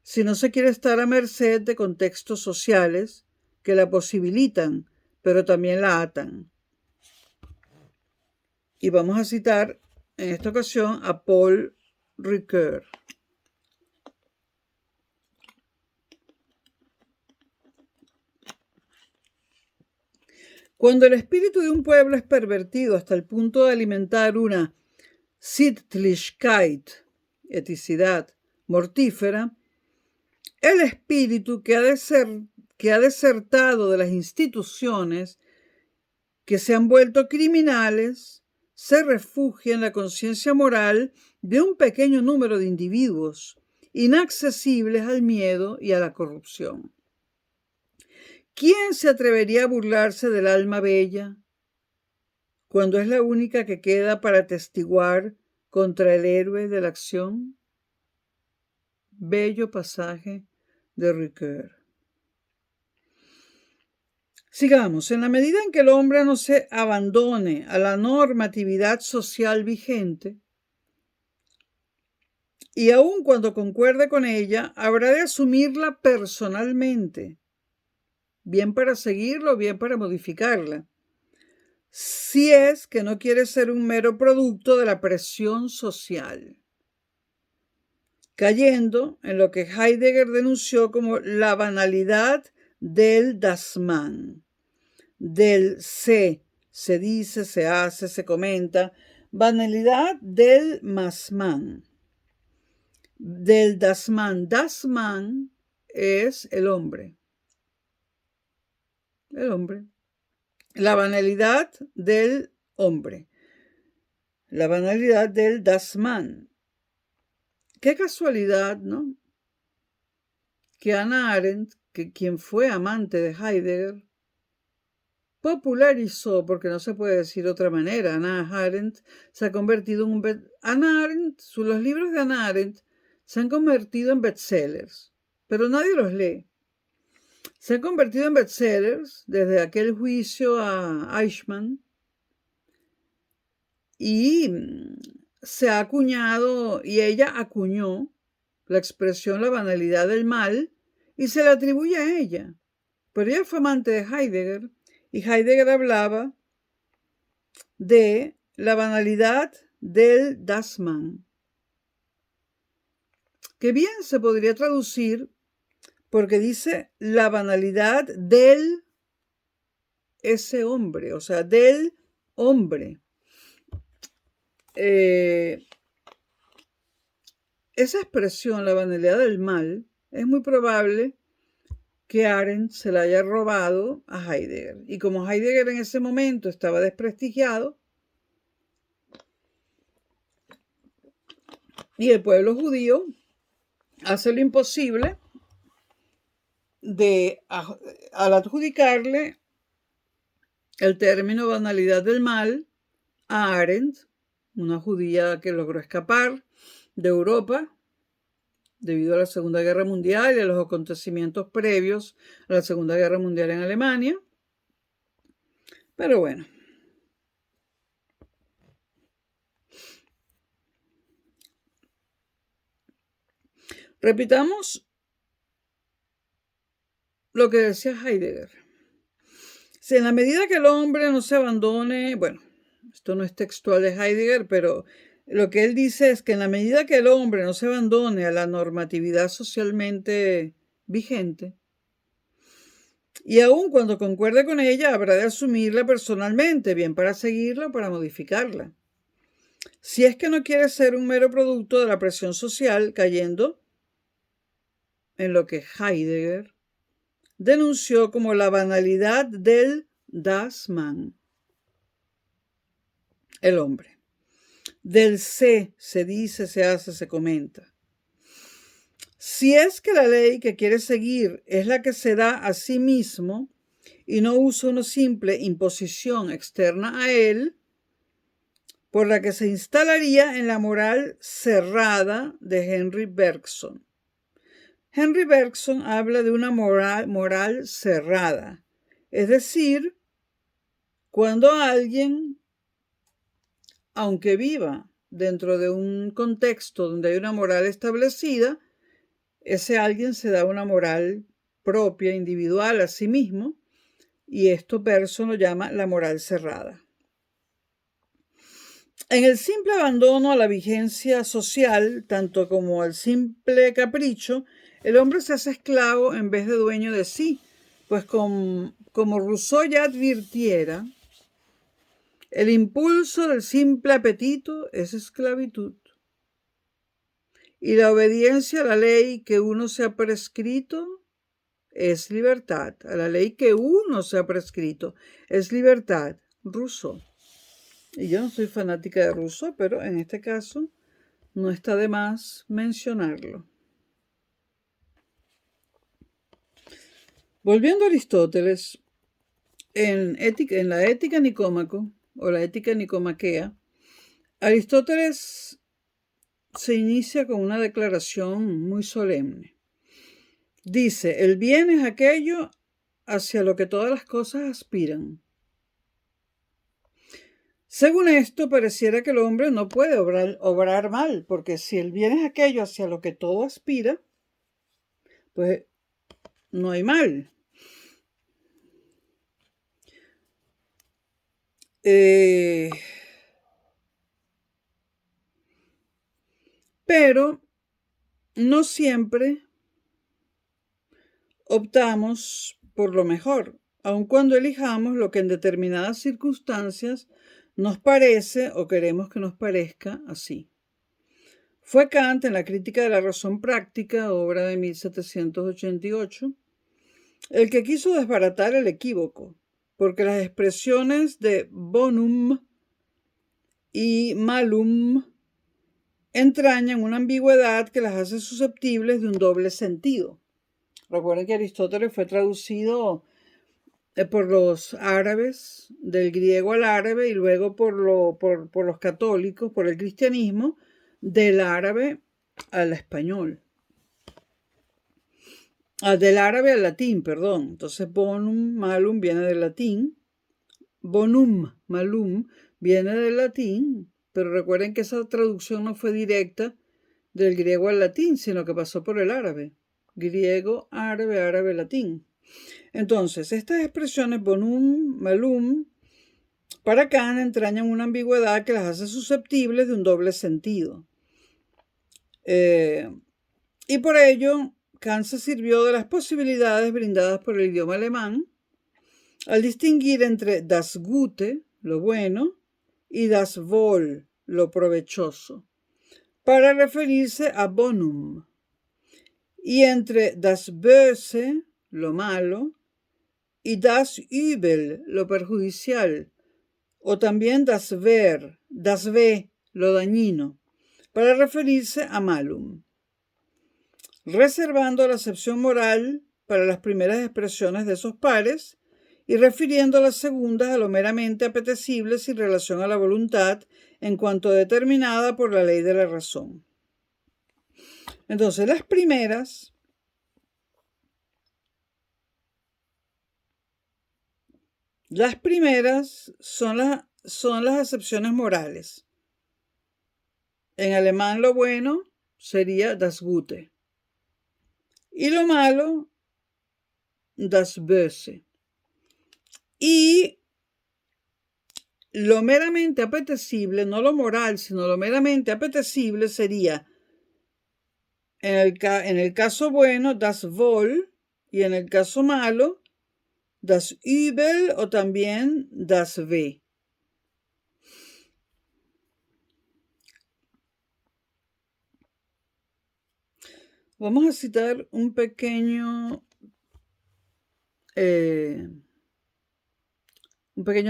si no se quiere estar a merced de contextos sociales que la posibilitan, pero también la atan. Y vamos a citar en esta ocasión a Paul Ricoeur. Cuando el espíritu de un pueblo es pervertido hasta el punto de alimentar una Sittlichkeit, eticidad mortífera, el espíritu que ha desertado de las instituciones, que se han vuelto criminales, se refugia en la conciencia moral de un pequeño número de individuos, inaccesibles al miedo y a la corrupción. ¿Quién se atrevería a burlarse del alma bella, cuando es la única que queda para atestiguar contra el héroe de la acción? Bello pasaje de Ricoeur. Sigamos, en la medida en que el hombre no se abandone a la normatividad social vigente, y aun cuando concuerde con ella, habrá de asumirla personalmente, bien para seguirla o bien para modificarla, si es que no quiere ser un mero producto de la presión social, cayendo en lo que Heidegger denunció como la banalidad del Das Man, del se dice, se hace, se comenta, banalidad del Masman, del Das Man. Das Man es el hombre. El hombre. La banalidad del hombre. La banalidad del Das Man. Qué casualidad, ¿no? Que Hannah Arendt, quien fue amante de Heidegger, popularizó, porque no se puede decir de otra manera, Hannah Arendt se ha convertido en los libros de Hannah Arendt se han convertido en bestsellers, pero nadie los lee. Se han convertido en bestsellers desde aquel juicio a Eichmann y se ha acuñado, y ella acuñó la expresión la banalidad del mal y se la atribuye a ella. Pero ella fue amante de Heidegger y Heidegger hablaba de la banalidad del Das Man, que bien se podría traducir porque dice la banalidad del ese hombre, o sea, del hombre. Esa expresión, la banalidad del mal, es muy probable que Arendt se la haya robado a Heidegger. Y como Heidegger en ese momento estaba desprestigiado, y el pueblo judío hace lo imposible al adjudicarle el término banalidad del mal a Arendt, una judía que logró escapar de Europa debido a la Segunda Guerra Mundial y a los acontecimientos previos a la Segunda Guerra Mundial en Alemania. Pero bueno, Repitamos lo que decía Heidegger. Si en la medida que el hombre no se abandone, bueno, esto no es textual de Heidegger, pero lo que él dice es que en la medida que el hombre no se abandone a la normatividad socialmente vigente, y aun cuando concuerde con ella, habrá de asumirla personalmente, bien para seguirla o para modificarla. Si es que no quiere ser un mero producto de la presión social, cayendo en lo que Heidegger denunció como la banalidad del Das Mann, el hombre. Del se dice, se hace, se comenta. Si es que la ley que quiere seguir es la que se da a sí mismo y no usa una simple imposición externa a él, por la que se instalaría en la moral cerrada de Henri Bergson. Henri Bergson habla de una moral cerrada, es decir, cuando alguien, aunque viva dentro de un contexto donde hay una moral establecida, ese alguien se da una moral propia, individual, a sí mismo, y esto Bergson lo llama la moral cerrada. En el simple abandono a la vigencia social, tanto como al simple capricho, el hombre se hace esclavo en vez de dueño de sí, pues como Rousseau ya advirtiera, el impulso del simple apetito es esclavitud. Y la obediencia a la ley que uno se ha prescrito es libertad. A la ley que uno se ha prescrito es libertad. Rousseau. Y yo no soy fanática de Rousseau, pero en este caso no está de más mencionarlo. Volviendo a Aristóteles, en la Ética Nicómaco, o la Ética Nicomaquea, Aristóteles se inicia con una declaración muy solemne. Dice, el bien es aquello hacia lo que todas las cosas aspiran. Según esto, pareciera que el hombre no puede obrar mal, porque si el bien es aquello hacia lo que todo aspira, pues no hay mal. Pero no siempre optamos por lo mejor, aun cuando elijamos lo que en determinadas circunstancias nos parece o queremos que nos parezca así. Fue Kant en la Crítica de la Razón Práctica, obra de 1788, el que quiso desbaratar el equívoco, porque las expresiones de bonum y malum entrañan una ambigüedad que las hace susceptibles de un doble sentido. Recuerden que Aristóteles fue traducido por los árabes, del griego al árabe, y luego por los católicos, por el cristianismo, del árabe al español. Del árabe al latín, perdón. Entonces, bonum, malum viene del latín. Bonum, malum viene del latín, pero recuerden que esa traducción no fue directa del griego al latín, sino que pasó por el árabe. Griego, árabe, árabe, latín. Entonces, estas expresiones bonum, malum, para Kant entrañan una ambigüedad que las hace susceptibles de un doble sentido. Y por ello, Kant se sirvió de las posibilidades brindadas por el idioma alemán al distinguir entre das Gute, lo bueno, y das Wohl, lo provechoso, para referirse a bonum, y entre das Böse, lo malo, y das Übel, lo perjudicial, o también das Weh, lo dañino, para referirse a malum, reservando la acepción moral para las primeras expresiones de esos pares y refiriendo las segundas a lo meramente apetecible sin relación a la voluntad en cuanto determinada por la ley de la razón. Entonces, las primeras son las acepciones morales. En alemán lo bueno sería das Gute. Y lo malo, das Böse. Y lo meramente apetecible, no lo moral, sino lo meramente apetecible sería, en el caso bueno, das Wohl, y en el caso malo, das Übel o también das Weh. Vamos a citar un pequeño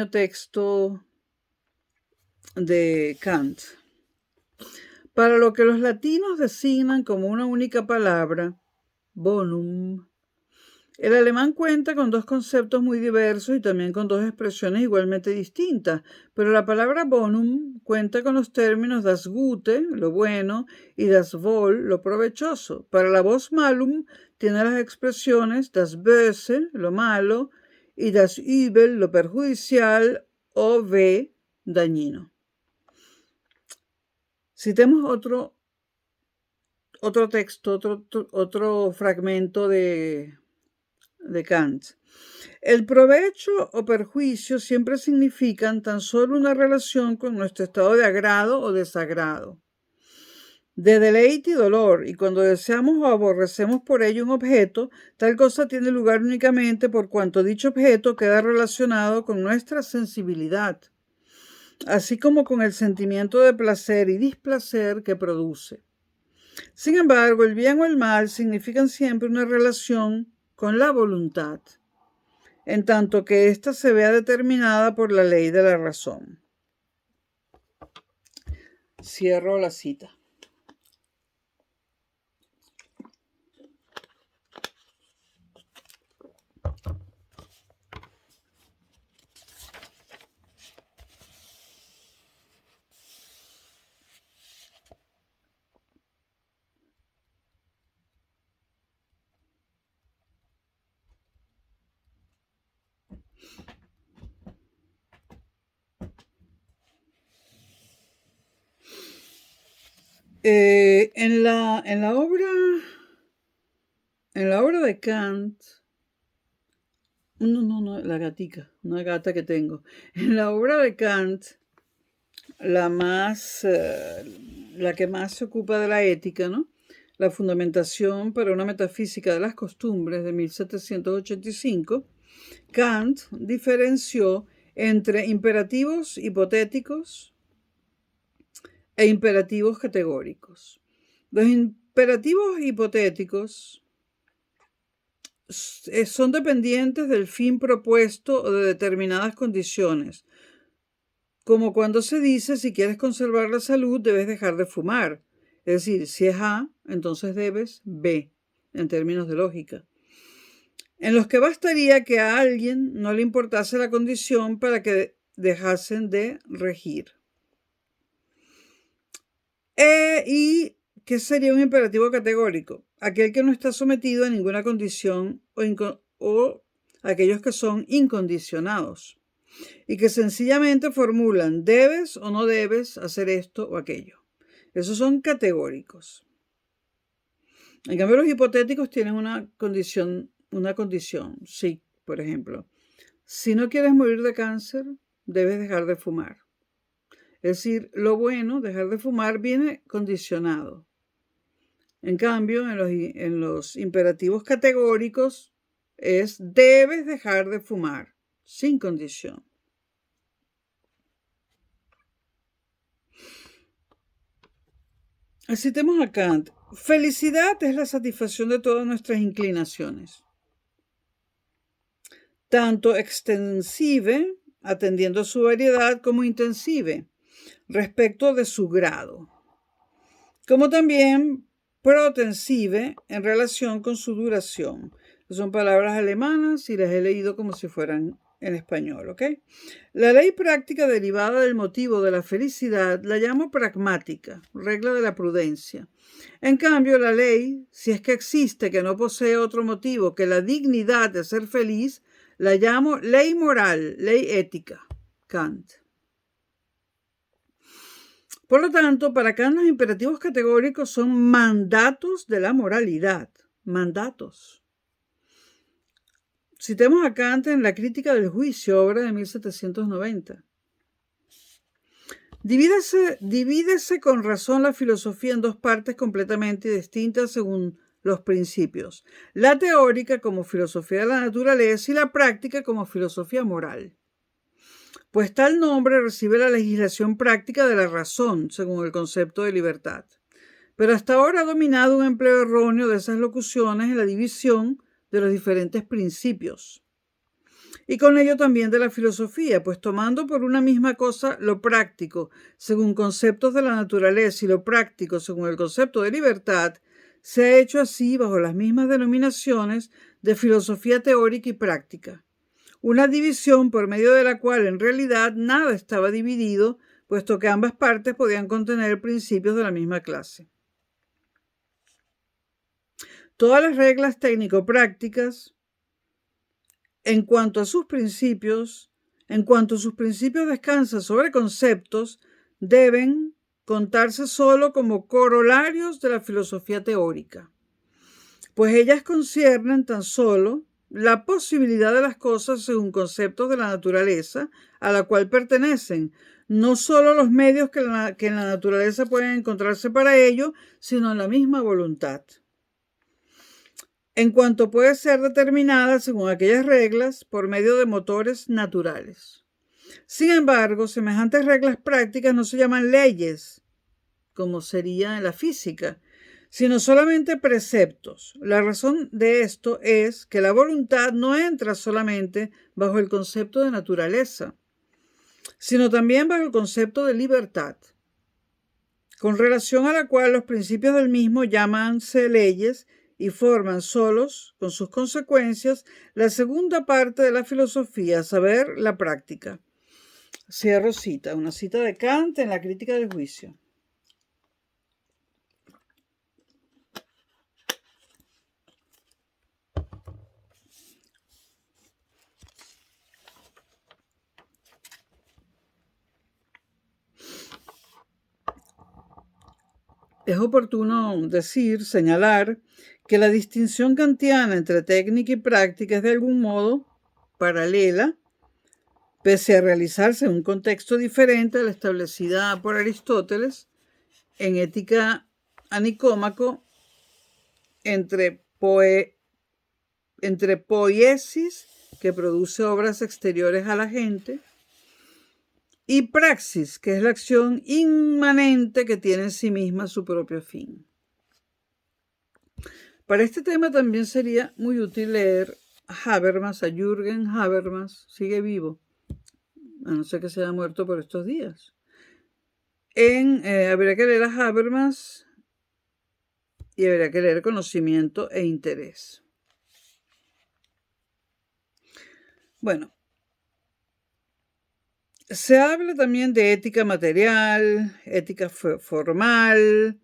texto de Kant. Para lo que los latinos designan como una única palabra, bonum, el alemán cuenta con dos conceptos muy diversos y también con dos expresiones igualmente distintas, pero la palabra bonum cuenta con los términos das Gute, lo bueno, y das Wohl, lo provechoso. Para la voz malum tiene las expresiones das Böse, lo malo, y das Übel, lo perjudicial, o Weh, dañino. Citemos otro texto, otro fragmento de Kant. El provecho o perjuicio siempre significan tan solo una relación con nuestro estado de agrado o desagrado, de deleite y dolor, y cuando deseamos o aborrecemos por ello un objeto, tal cosa tiene lugar únicamente por cuanto dicho objeto queda relacionado con nuestra sensibilidad, así como con el sentimiento de placer y displacer que produce. Sin embargo, el bien o el mal significan siempre una relación con la voluntad, en tanto que ésta se vea determinada por la ley de la razón. Cierro la cita. En la obra de Kant, la gatica, una gata que tengo. En la obra de Kant, la que más se ocupa de la ética, ¿no? La fundamentación para una metafísica de las costumbres de 1785, Kant diferenció entre imperativos hipotéticos e imperativos categóricos. Los imperativos hipotéticos son dependientes del fin propuesto o de determinadas condiciones, como cuando se dice si quieres conservar la salud debes dejar de fumar. Es decir, si es A, entonces debes B, en términos de lógica. En los que bastaría que a alguien no le importase la condición para que dejasen de regir. ¿Y qué sería un imperativo categórico? Aquel que no está sometido a ninguna condición o aquellos que son incondicionados y que sencillamente formulan debes o no debes hacer esto o aquello. Esos son categóricos. En cambio, los hipotéticos tienen una condición. Sí, por ejemplo, si no quieres morir de cáncer, debes dejar de fumar. Es decir, lo bueno, dejar de fumar, viene condicionado. En cambio, en los imperativos categóricos es debes dejar de fumar, sin condición. Citemos a Kant. Felicidad es la satisfacción de todas nuestras inclinaciones, tanto extensive, atendiendo a su variedad, como intensive, respecto de su grado, como también protensive en relación con su duración. Son palabras alemanas y las he leído como si fueran en español, ¿ok? La ley práctica derivada del motivo de la felicidad la llamo pragmática, regla de la prudencia. En cambio, la ley, si es que existe, que no posee otro motivo que la dignidad de ser feliz, la llamo ley moral, ley ética, Kant. Por lo tanto, para Kant los imperativos categóricos son mandatos de la moralidad, mandatos. Citemos a Kant en La crítica del juicio, obra de 1790. Divídese con razón la filosofía en dos partes completamente distintas según los principios: la teórica como filosofía de la naturaleza y la práctica como filosofía moral. Pues tal nombre recibe la legislación práctica de la razón, según el concepto de libertad. Pero hasta ahora ha dominado un empleo erróneo de esas locuciones en la división de los diferentes principios. Y con ello también de la filosofía, pues tomando por una misma cosa lo práctico según conceptos de la naturaleza y lo práctico según el concepto de libertad, se ha hecho así bajo las mismas denominaciones de filosofía teórica y práctica. Una división por medio de la cual en realidad nada estaba dividido, puesto que ambas partes podían contener principios de la misma clase. Todas las reglas técnico-prácticas, en cuanto sus principios descansan sobre conceptos, deben contarse solo como corolarios de la filosofía teórica, pues ellas conciernen tan solo la posibilidad de las cosas según conceptos de la naturaleza a la cual pertenecen, no solo los medios que en la naturaleza pueden encontrarse para ello, sino la misma voluntad, en cuanto puede ser determinada según aquellas reglas por medio de motores naturales. Sin embargo, semejantes reglas prácticas no se llaman leyes, como sería en la física, sino solamente preceptos. La razón de esto es que la voluntad no entra solamente bajo el concepto de naturaleza, sino también bajo el concepto de libertad, con relación a la cual los principios del mismo llamanse leyes y forman solos, con sus consecuencias, la segunda parte de la filosofía, a saber, la práctica. Cierro cita, una cita de Kant en La crítica del juicio. Es oportuno señalar que la distinción kantiana entre técnica y práctica es de algún modo paralela, pese a realizarse en un contexto diferente a la establecida por Aristóteles en Ética a Nicómaco, entre poiesis, que produce obras exteriores a la gente, y praxis, que es la acción inmanente que tiene en sí misma su propio fin. Para este tema también sería muy útil leer a Habermas, a Jürgen Habermas, sigue vivo, a no ser que se haya muerto por estos días. Habría que leer a Habermas y habría que leer Conocimiento e Interés. Bueno, se habla también de ética material, ética formal,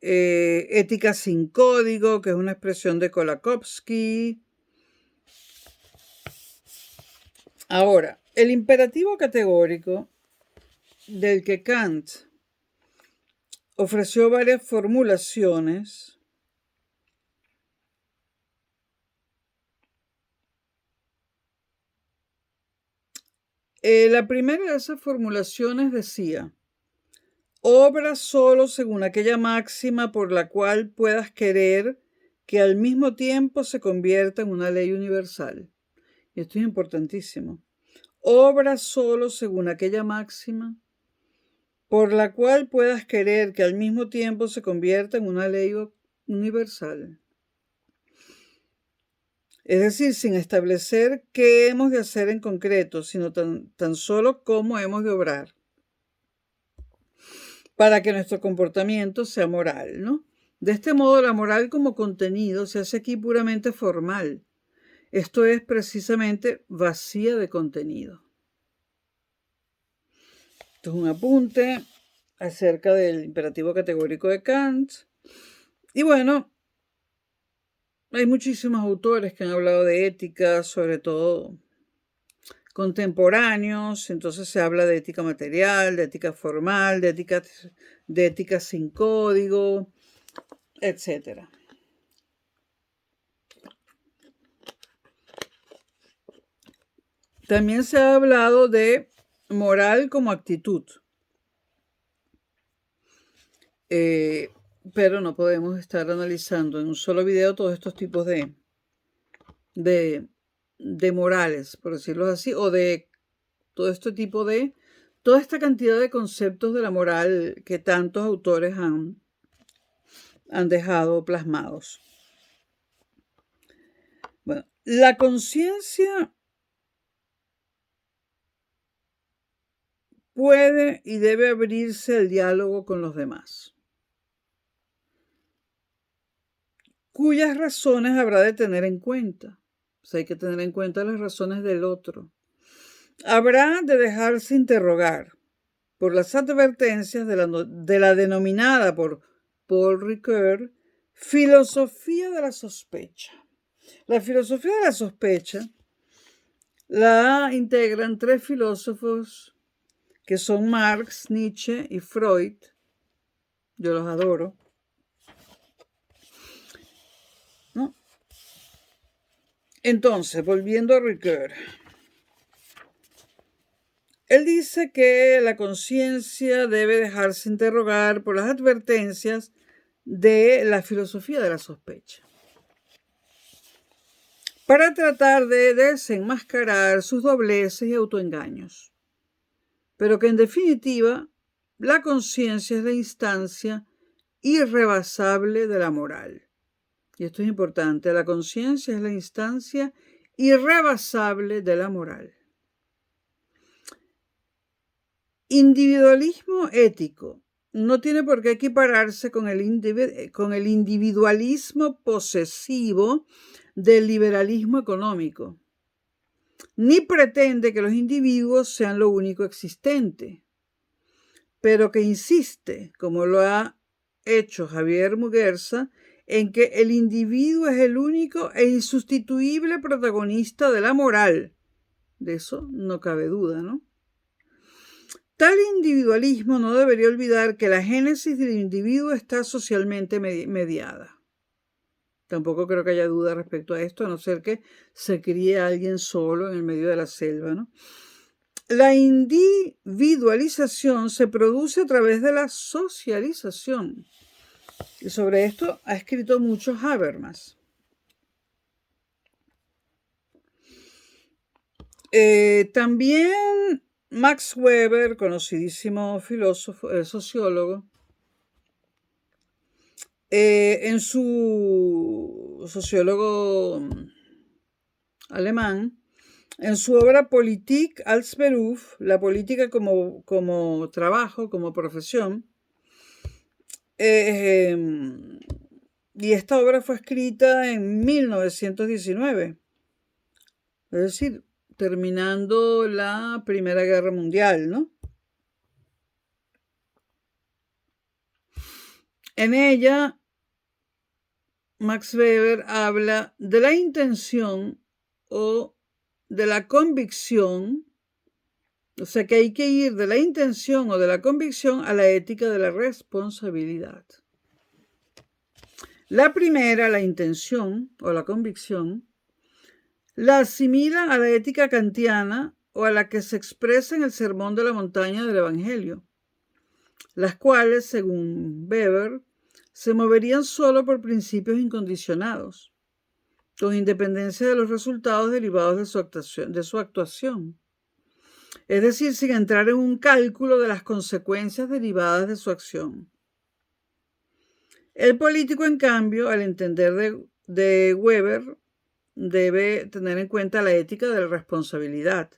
ética sin código, que es una expresión de Kolakowski. Ahora, el imperativo categórico, del que Kant ofreció varias formulaciones, la primera de esas formulaciones decía: obra solo según aquella máxima por la cual puedas querer que al mismo tiempo se convierta en una ley universal. Y esto es importantísimo. Obra solo según aquella máxima por la cual puedas querer que al mismo tiempo se convierta en una ley universal. Es decir, sin establecer qué hemos de hacer en concreto, sino tan solo cómo hemos de obrar para que nuestro comportamiento sea moral, ¿no? De este modo, la moral como contenido se hace aquí puramente formal. Esto es precisamente vacía de contenido. Esto es un apunte acerca del imperativo categórico de Kant. Y bueno, hay muchísimos autores que han hablado de ética, sobre todo contemporáneos. Entonces se habla de ética material, de ética formal, de ética sin código, etc. También se ha hablado de moral como actitud. Pero no podemos estar analizando en un solo video todos estos tipos de morales, por decirlo así, o de todo este tipo de, toda esta cantidad de conceptos de la moral que tantos autores han dejado plasmados. Bueno, la conciencia puede y debe abrirse al diálogo con los demás, cuyas razones habrá de tener en cuenta. O sea, hay que tener en cuenta las razones del otro. Habrá de dejarse interrogar por las advertencias de la denominada por Paul Ricoeur filosofía de la sospecha. La filosofía de la sospecha la integran tres filósofos que son Marx, Nietzsche y Freud. Yo los adoro, ¿no? Entonces, volviendo a Ricoeur, él dice que la conciencia debe dejarse interrogar por las advertencias de la filosofía de la sospecha, para tratar de desenmascarar sus dobleces y autoengaños, pero que en definitiva la conciencia es la instancia irrebasable de la moral. Y esto es importante, la conciencia es la instancia irrebasable de la moral. Individualismo ético no tiene por qué equipararse con el individualismo posesivo del liberalismo económico, ni pretende que los individuos sean lo único existente, pero que insiste, como lo ha hecho Javier Muguerza, en que el individuo es el único e insustituible protagonista de la moral. De eso no cabe duda, ¿no? Tal individualismo no debería olvidar que la génesis del individuo está socialmente mediada. Tampoco creo que haya duda respecto a esto, a no ser que se críe alguien solo en el medio de la selva, ¿no? La individualización se produce a través de la socialización. Y sobre esto ha escrito mucho Habermas. También Max Weber, conocidísimo filósofo, sociólogo, en su sociólogo alemán, en su obra Politik als Beruf, la política como trabajo, como profesión, y esta obra fue escrita en 1919, es decir, terminando la Primera Guerra Mundial, ¿no? En ella, Max Weber habla de la intención o de la convicción, o sea que hay que ir de la intención o de la convicción a la ética de la responsabilidad. La primera, la intención o la convicción, la asimila a la ética kantiana o a la que se expresa en el Sermón de la Montaña del Evangelio, las cuales, según Weber, se moverían solo por principios incondicionados, con independencia de los resultados derivados de su actuación. Es decir, sin entrar en un cálculo de las consecuencias derivadas de su acción. El político, en cambio, al entender de Weber, debe tener en cuenta la ética de la responsabilidad.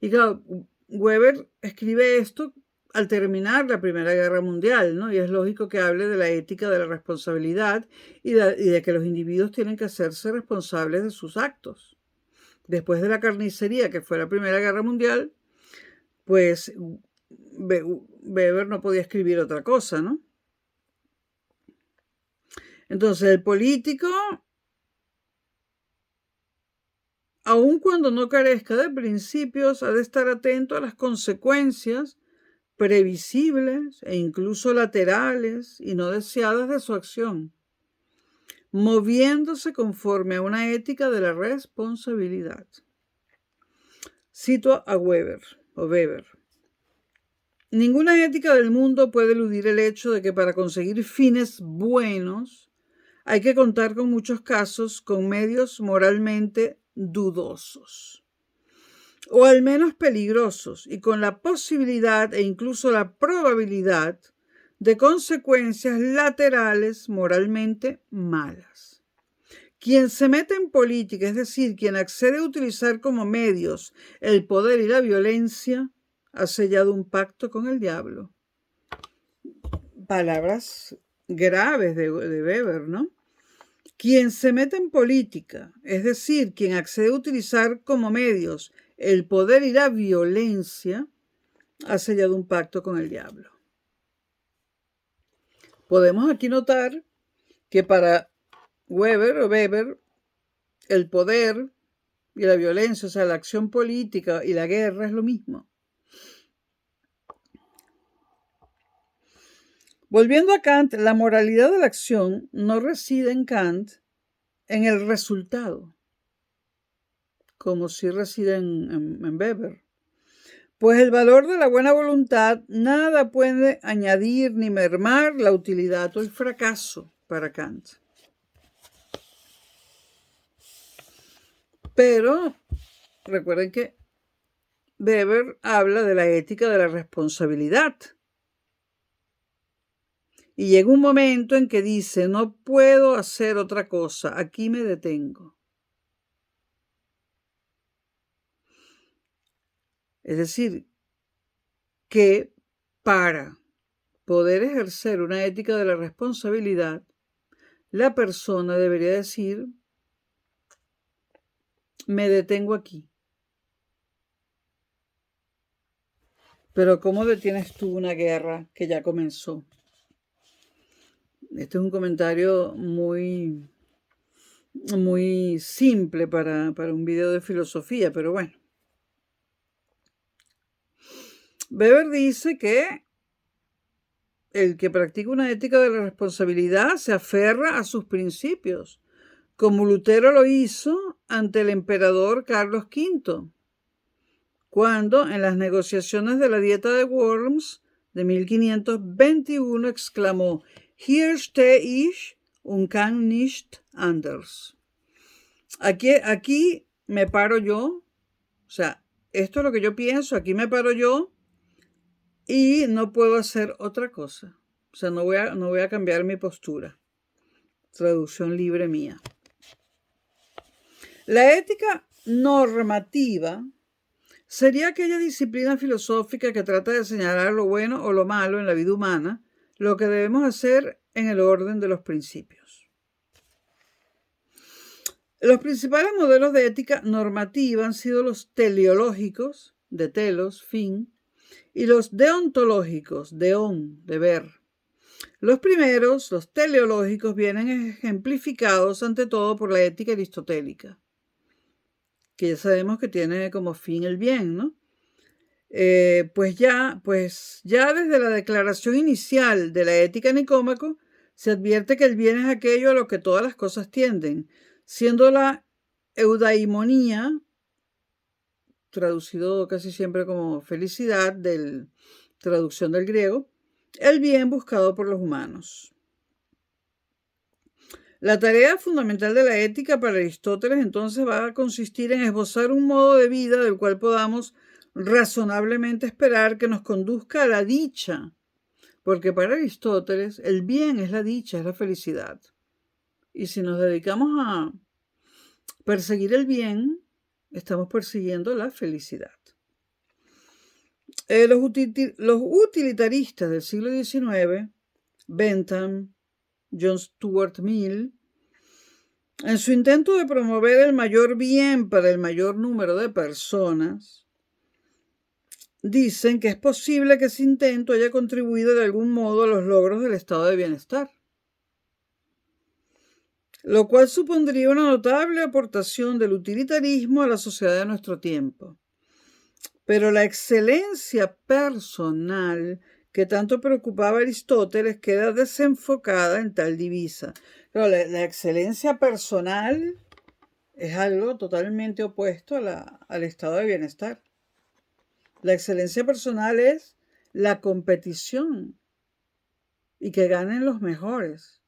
Y claro, Weber escribe esto al terminar la Primera Guerra Mundial, ¿no? Y es lógico que hable de la ética de la responsabilidad y de que los individuos tienen que hacerse responsables de sus actos. Después de la carnicería que fue la Primera Guerra Mundial, pues Weber no podía escribir otra cosa, ¿no? Entonces el político, aun cuando no carezca de principios, ha de estar atento a las consecuencias previsibles e incluso laterales y no deseadas de su acción, moviéndose conforme a una ética de la responsabilidad. Cito a Weber. Ninguna ética del mundo puede eludir el hecho de que para conseguir fines buenos hay que contar con muchos casos con medios moralmente dudosos, o al menos peligrosos, y con la posibilidad e incluso la probabilidad de consecuencias laterales moralmente malas. Quien se mete en política, es decir, quien accede a utilizar como medios el poder y la violencia, ha sellado un pacto con el diablo. Palabras graves de Weber, ¿no? Quien se mete en política, es decir, quien accede a utilizar como medios el poder y la violencia, ha sellado un pacto con el diablo. Podemos aquí notar que para Weber, el poder y la violencia, o sea, la acción política y la guerra es lo mismo. Volviendo a Kant, la moralidad de la acción no reside en Kant en el resultado, como si reside en Weber. Pues el valor de la buena voluntad nada puede añadir ni mermar la utilidad o el fracaso para Kant. Pero recuerden que Weber habla de la ética de la responsabilidad. Y llega un momento en que dice, no puedo hacer otra cosa, aquí me detengo. Es decir, que para poder ejercer una ética de la responsabilidad, la persona debería decir, me detengo aquí. Pero ¿cómo detienes tú una guerra que ya comenzó? Este es un comentario muy simple para un video de filosofía, pero bueno. Weber dice que el que practica una ética de la responsabilidad se aferra a sus principios, como Lutero lo hizo ante el emperador Carlos V, cuando en las negociaciones de la Dieta de Worms de 1521 exclamó: Hier stehe ich und kann nicht anders. Aquí me paro yo, o sea, esto es lo que yo pienso, aquí me paro yo y no puedo hacer otra cosa. O sea, no voy a cambiar mi postura. Traducción libre mía. La ética normativa sería aquella disciplina filosófica que trata de señalar lo bueno o lo malo en la vida humana, lo que debemos hacer en el orden de los principios. Los principales modelos de ética normativa han sido los teleológicos, de telos, fin, y los deontológicos, deón, deber. Los primeros, los teleológicos, vienen ejemplificados ante todo por la ética aristotélica, que ya sabemos que tiene como fin el bien, ¿no? Pues ya desde la declaración inicial de la ética Nicómaco se advierte que el bien es aquello a lo que todas las cosas tienden, siendo la eudaimonía, traducido casi siempre como felicidad, traducción del griego, el bien buscado por los humanos. La tarea fundamental de la ética para Aristóteles entonces va a consistir en esbozar un modo de vida del cual podamos razonablemente esperar que nos conduzca a la dicha, porque para Aristóteles el bien es la dicha, es la felicidad. Y si nos dedicamos a perseguir el bien, estamos persiguiendo la felicidad. Los utilitaristas del siglo XIX, Bentham, John Stuart Mill, en su intento de promover el mayor bien para el mayor número de personas, dicen que es posible que ese intento haya contribuido de algún modo a los logros del estado de bienestar, lo cual supondría una notable aportación del utilitarismo a la sociedad de nuestro tiempo. Pero la excelencia personal que tanto preocupaba a Aristóteles queda desenfocada en tal divisa. Pero la excelencia personal es algo totalmente opuesto al estado de bienestar. La excelencia personal es la competición y que ganen los mejores.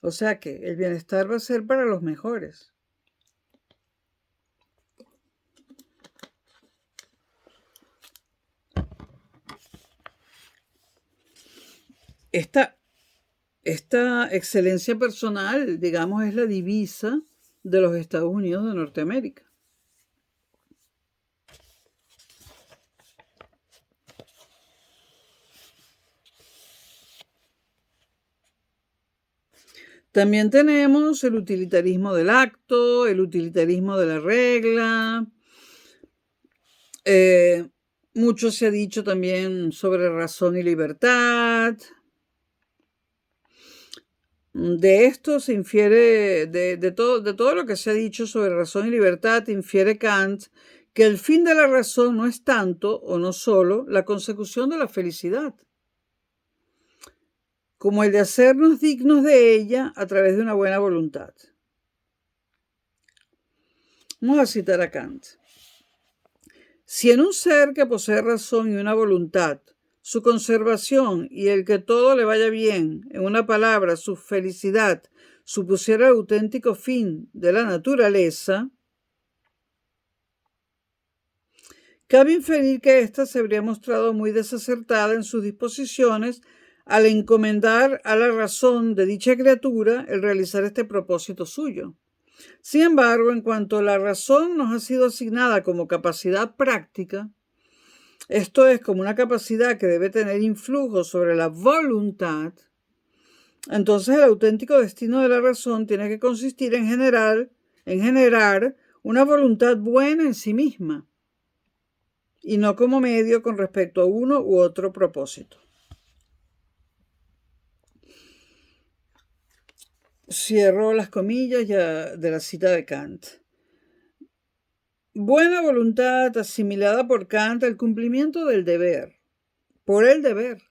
O sea que el bienestar va a ser para los mejores. Esta excelencia personal, digamos, es la divisa de los Estados Unidos de Norteamérica. También tenemos el utilitarismo del acto, el utilitarismo de la regla. Mucho se ha dicho también sobre razón y libertad. De esto se infiere, de todo lo que se ha dicho sobre razón y libertad, infiere Kant que el fin de la razón no es tanto o no solo la consecución de la felicidad, como el de hacernos dignos de ella a través de una buena voluntad. Vamos a citar a Kant. Si en un ser que posee razón y una voluntad, su conservación y el que todo le vaya bien, en una palabra, su felicidad, supusiera el auténtico fin de la naturaleza, cabe inferir que ésta se habría mostrado muy desacertada en sus disposiciones al encomendar a la razón de dicha criatura el realizar este propósito suyo. Sin embargo, en cuanto la razón nos ha sido asignada como capacidad práctica, esto es, como una capacidad que debe tener influjo sobre la voluntad, entonces el auténtico destino de la razón tiene que consistir en generar una voluntad buena en sí misma, y no como medio con respecto a uno u otro propósito. Cierro las comillas ya de la cita de Kant. Buena voluntad asimilada por Kant al cumplimiento del deber, por el deber.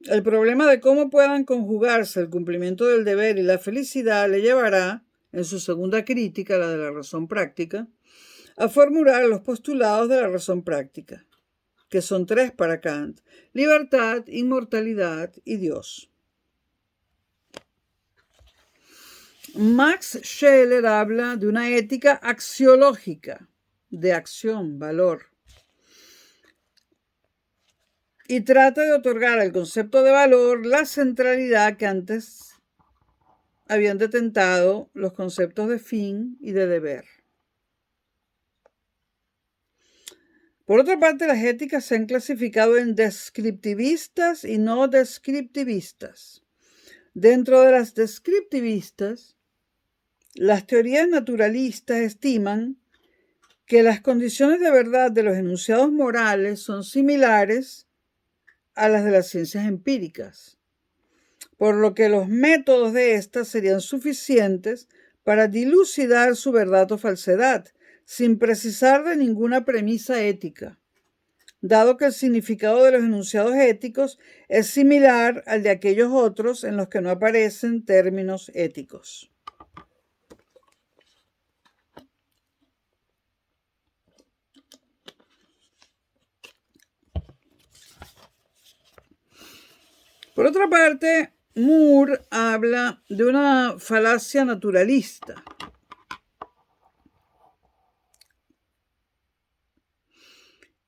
El problema de cómo puedan conjugarse el cumplimiento del deber y la felicidad le llevará, en su segunda crítica, la de la razón práctica, a formular los postulados de la razón práctica, que son 3 para Kant: libertad, inmortalidad y Dios. Max Scheler habla de una ética axiológica, de acción, valor, y trata de otorgar al concepto de valor la centralidad que antes habían detentado los conceptos de fin y de deber. Por otra parte, las éticas se han clasificado en descriptivistas y no descriptivistas. Dentro de las descriptivistas, las teorías naturalistas estiman que las condiciones de verdad de los enunciados morales son similares a las de las ciencias empíricas, por lo que los métodos de estas serían suficientes para dilucidar su verdad o falsedad, sin precisar de ninguna premisa ética, dado que el significado de los enunciados éticos es similar al de aquellos otros en los que no aparecen términos éticos. Por otra parte, Moore habla de una falacia naturalista.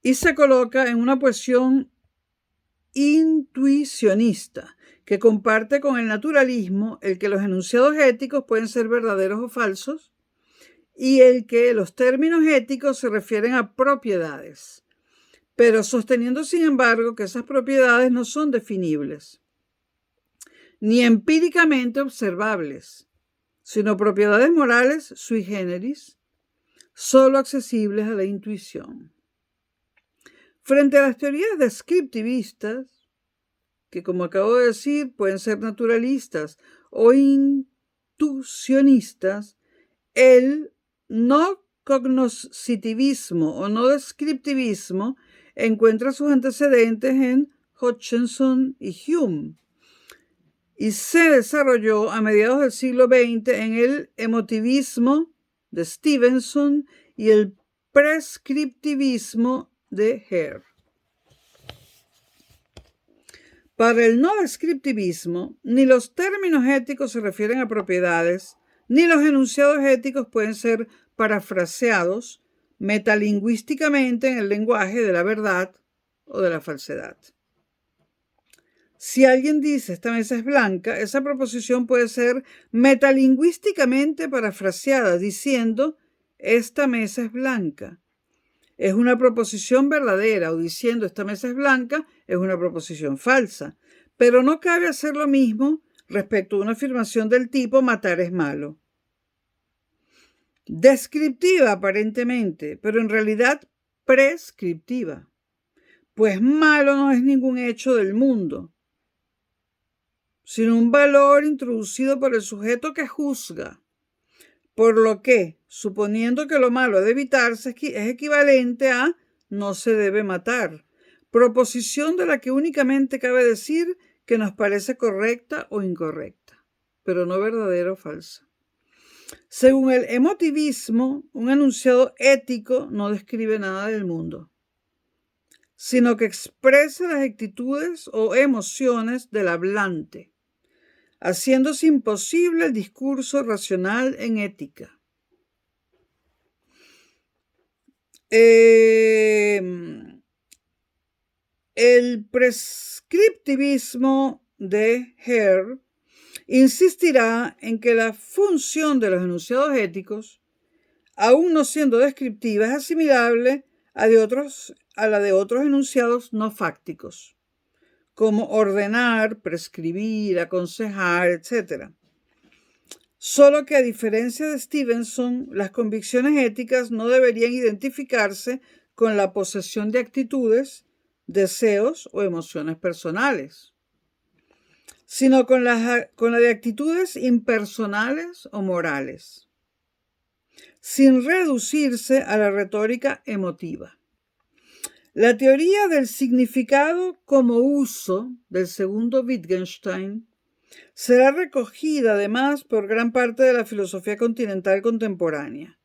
Y se coloca en una posición intuicionista, que comparte con el naturalismo el que los enunciados éticos pueden ser verdaderos o falsos, y el que los términos éticos se refieren a propiedades, pero sosteniendo, sin embargo, que esas propiedades no son definibles, ni empíricamente observables, sino propiedades morales sui generis, solo accesibles a la intuición. Frente a las teorías descriptivistas, que como acabo de decir pueden ser naturalistas o intuicionistas, el no cognoscitivismo o no descriptivismo encuentra sus antecedentes en Hutchinson y Hume y se desarrolló a mediados del siglo XX en el emotivismo de Stevenson y el prescriptivismo de Hare. Para el no descriptivismo, ni los términos éticos se refieren a propiedades, ni los enunciados éticos pueden ser parafraseados metalingüísticamente en el lenguaje de la verdad o de la falsedad. Si alguien dice esta mesa es blanca, esa proposición puede ser metalingüísticamente parafraseada diciendo esta mesa es blanca. Es una proposición verdadera, o diciendo esta mesa es blanca es una proposición falsa. Pero no cabe hacer lo mismo respecto a una afirmación del tipo matar es malo. Descriptiva aparentemente, pero en realidad prescriptiva. Pues malo no es ningún hecho del mundo, sino un valor introducido por el sujeto que juzga. Por lo que, suponiendo que lo malo de evitarse es equivalente a no se debe matar, proposición de la que únicamente cabe decir que nos parece correcta o incorrecta, pero no verdadera o falsa. Según el emotivismo, un enunciado ético no describe nada del mundo, sino que expresa las actitudes o emociones del hablante, haciéndose imposible el discurso racional en ética. El prescriptivismo de Hare insistirá en que la función de los enunciados éticos, aún no siendo descriptiva, es asimilable a la de otros enunciados no fácticos, como ordenar, prescribir, aconsejar, etc. Solo que a diferencia de Stevenson, las convicciones éticas no deberían identificarse con la posesión de actitudes, deseos o emociones personales, sino con la de actitudes impersonales o morales, sin reducirse a la retórica emotiva. La teoría del significado como uso del segundo Wittgenstein será recogida además por gran parte de la filosofía continental contemporánea,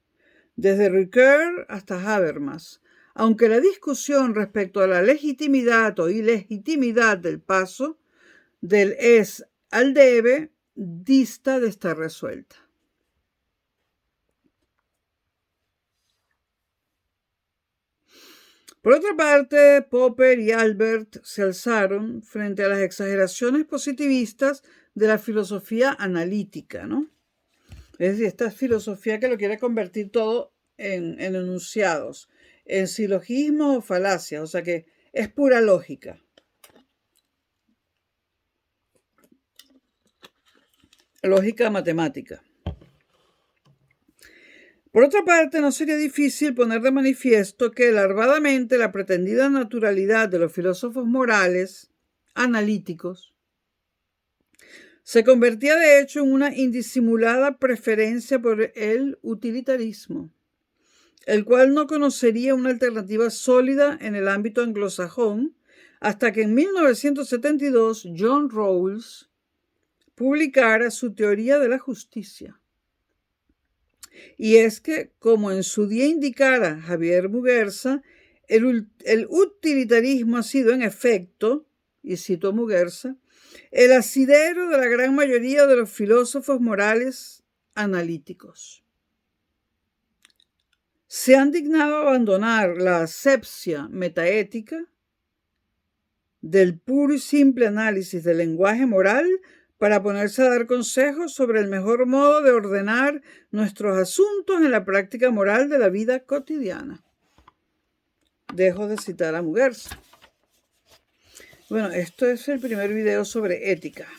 desde Ricoeur hasta Habermas, aunque la discusión respecto a la legitimidad o ilegitimidad del paso del es al debe dista de estar resuelta. Por otra parte, Popper y Albert se alzaron frente a las exageraciones positivistas de la filosofía analítica, ¿no? Es decir, esta filosofía que lo quiere convertir todo en enunciados, en silogismos o falacias, o sea que es pura lógica. Lógica matemática. Por otra parte, no sería difícil poner de manifiesto que larvadamente la pretendida naturalidad de los filósofos morales analíticos se convertía de hecho en una indisimulada preferencia por el utilitarismo, el cual no conocería una alternativa sólida en el ámbito anglosajón hasta que en 1972 John Rawls publicara su teoría de la justicia. Y es que, como en su día indicara Javier Muguerza, el utilitarismo ha sido en efecto, y cito a Muguerza, el asidero de la gran mayoría de los filósofos morales analíticos. Se han dignado abandonar la asepsia metaética del puro y simple análisis del lenguaje moral para ponerse a dar consejos sobre el mejor modo de ordenar nuestros asuntos en la práctica moral de la vida cotidiana. Dejo de citar a Muguerza. Bueno, esto es el primer video sobre ética.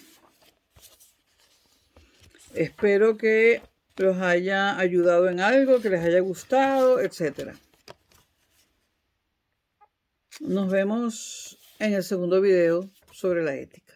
Espero que los haya ayudado en algo, que les haya gustado, etc. Nos vemos en el segundo video sobre la ética.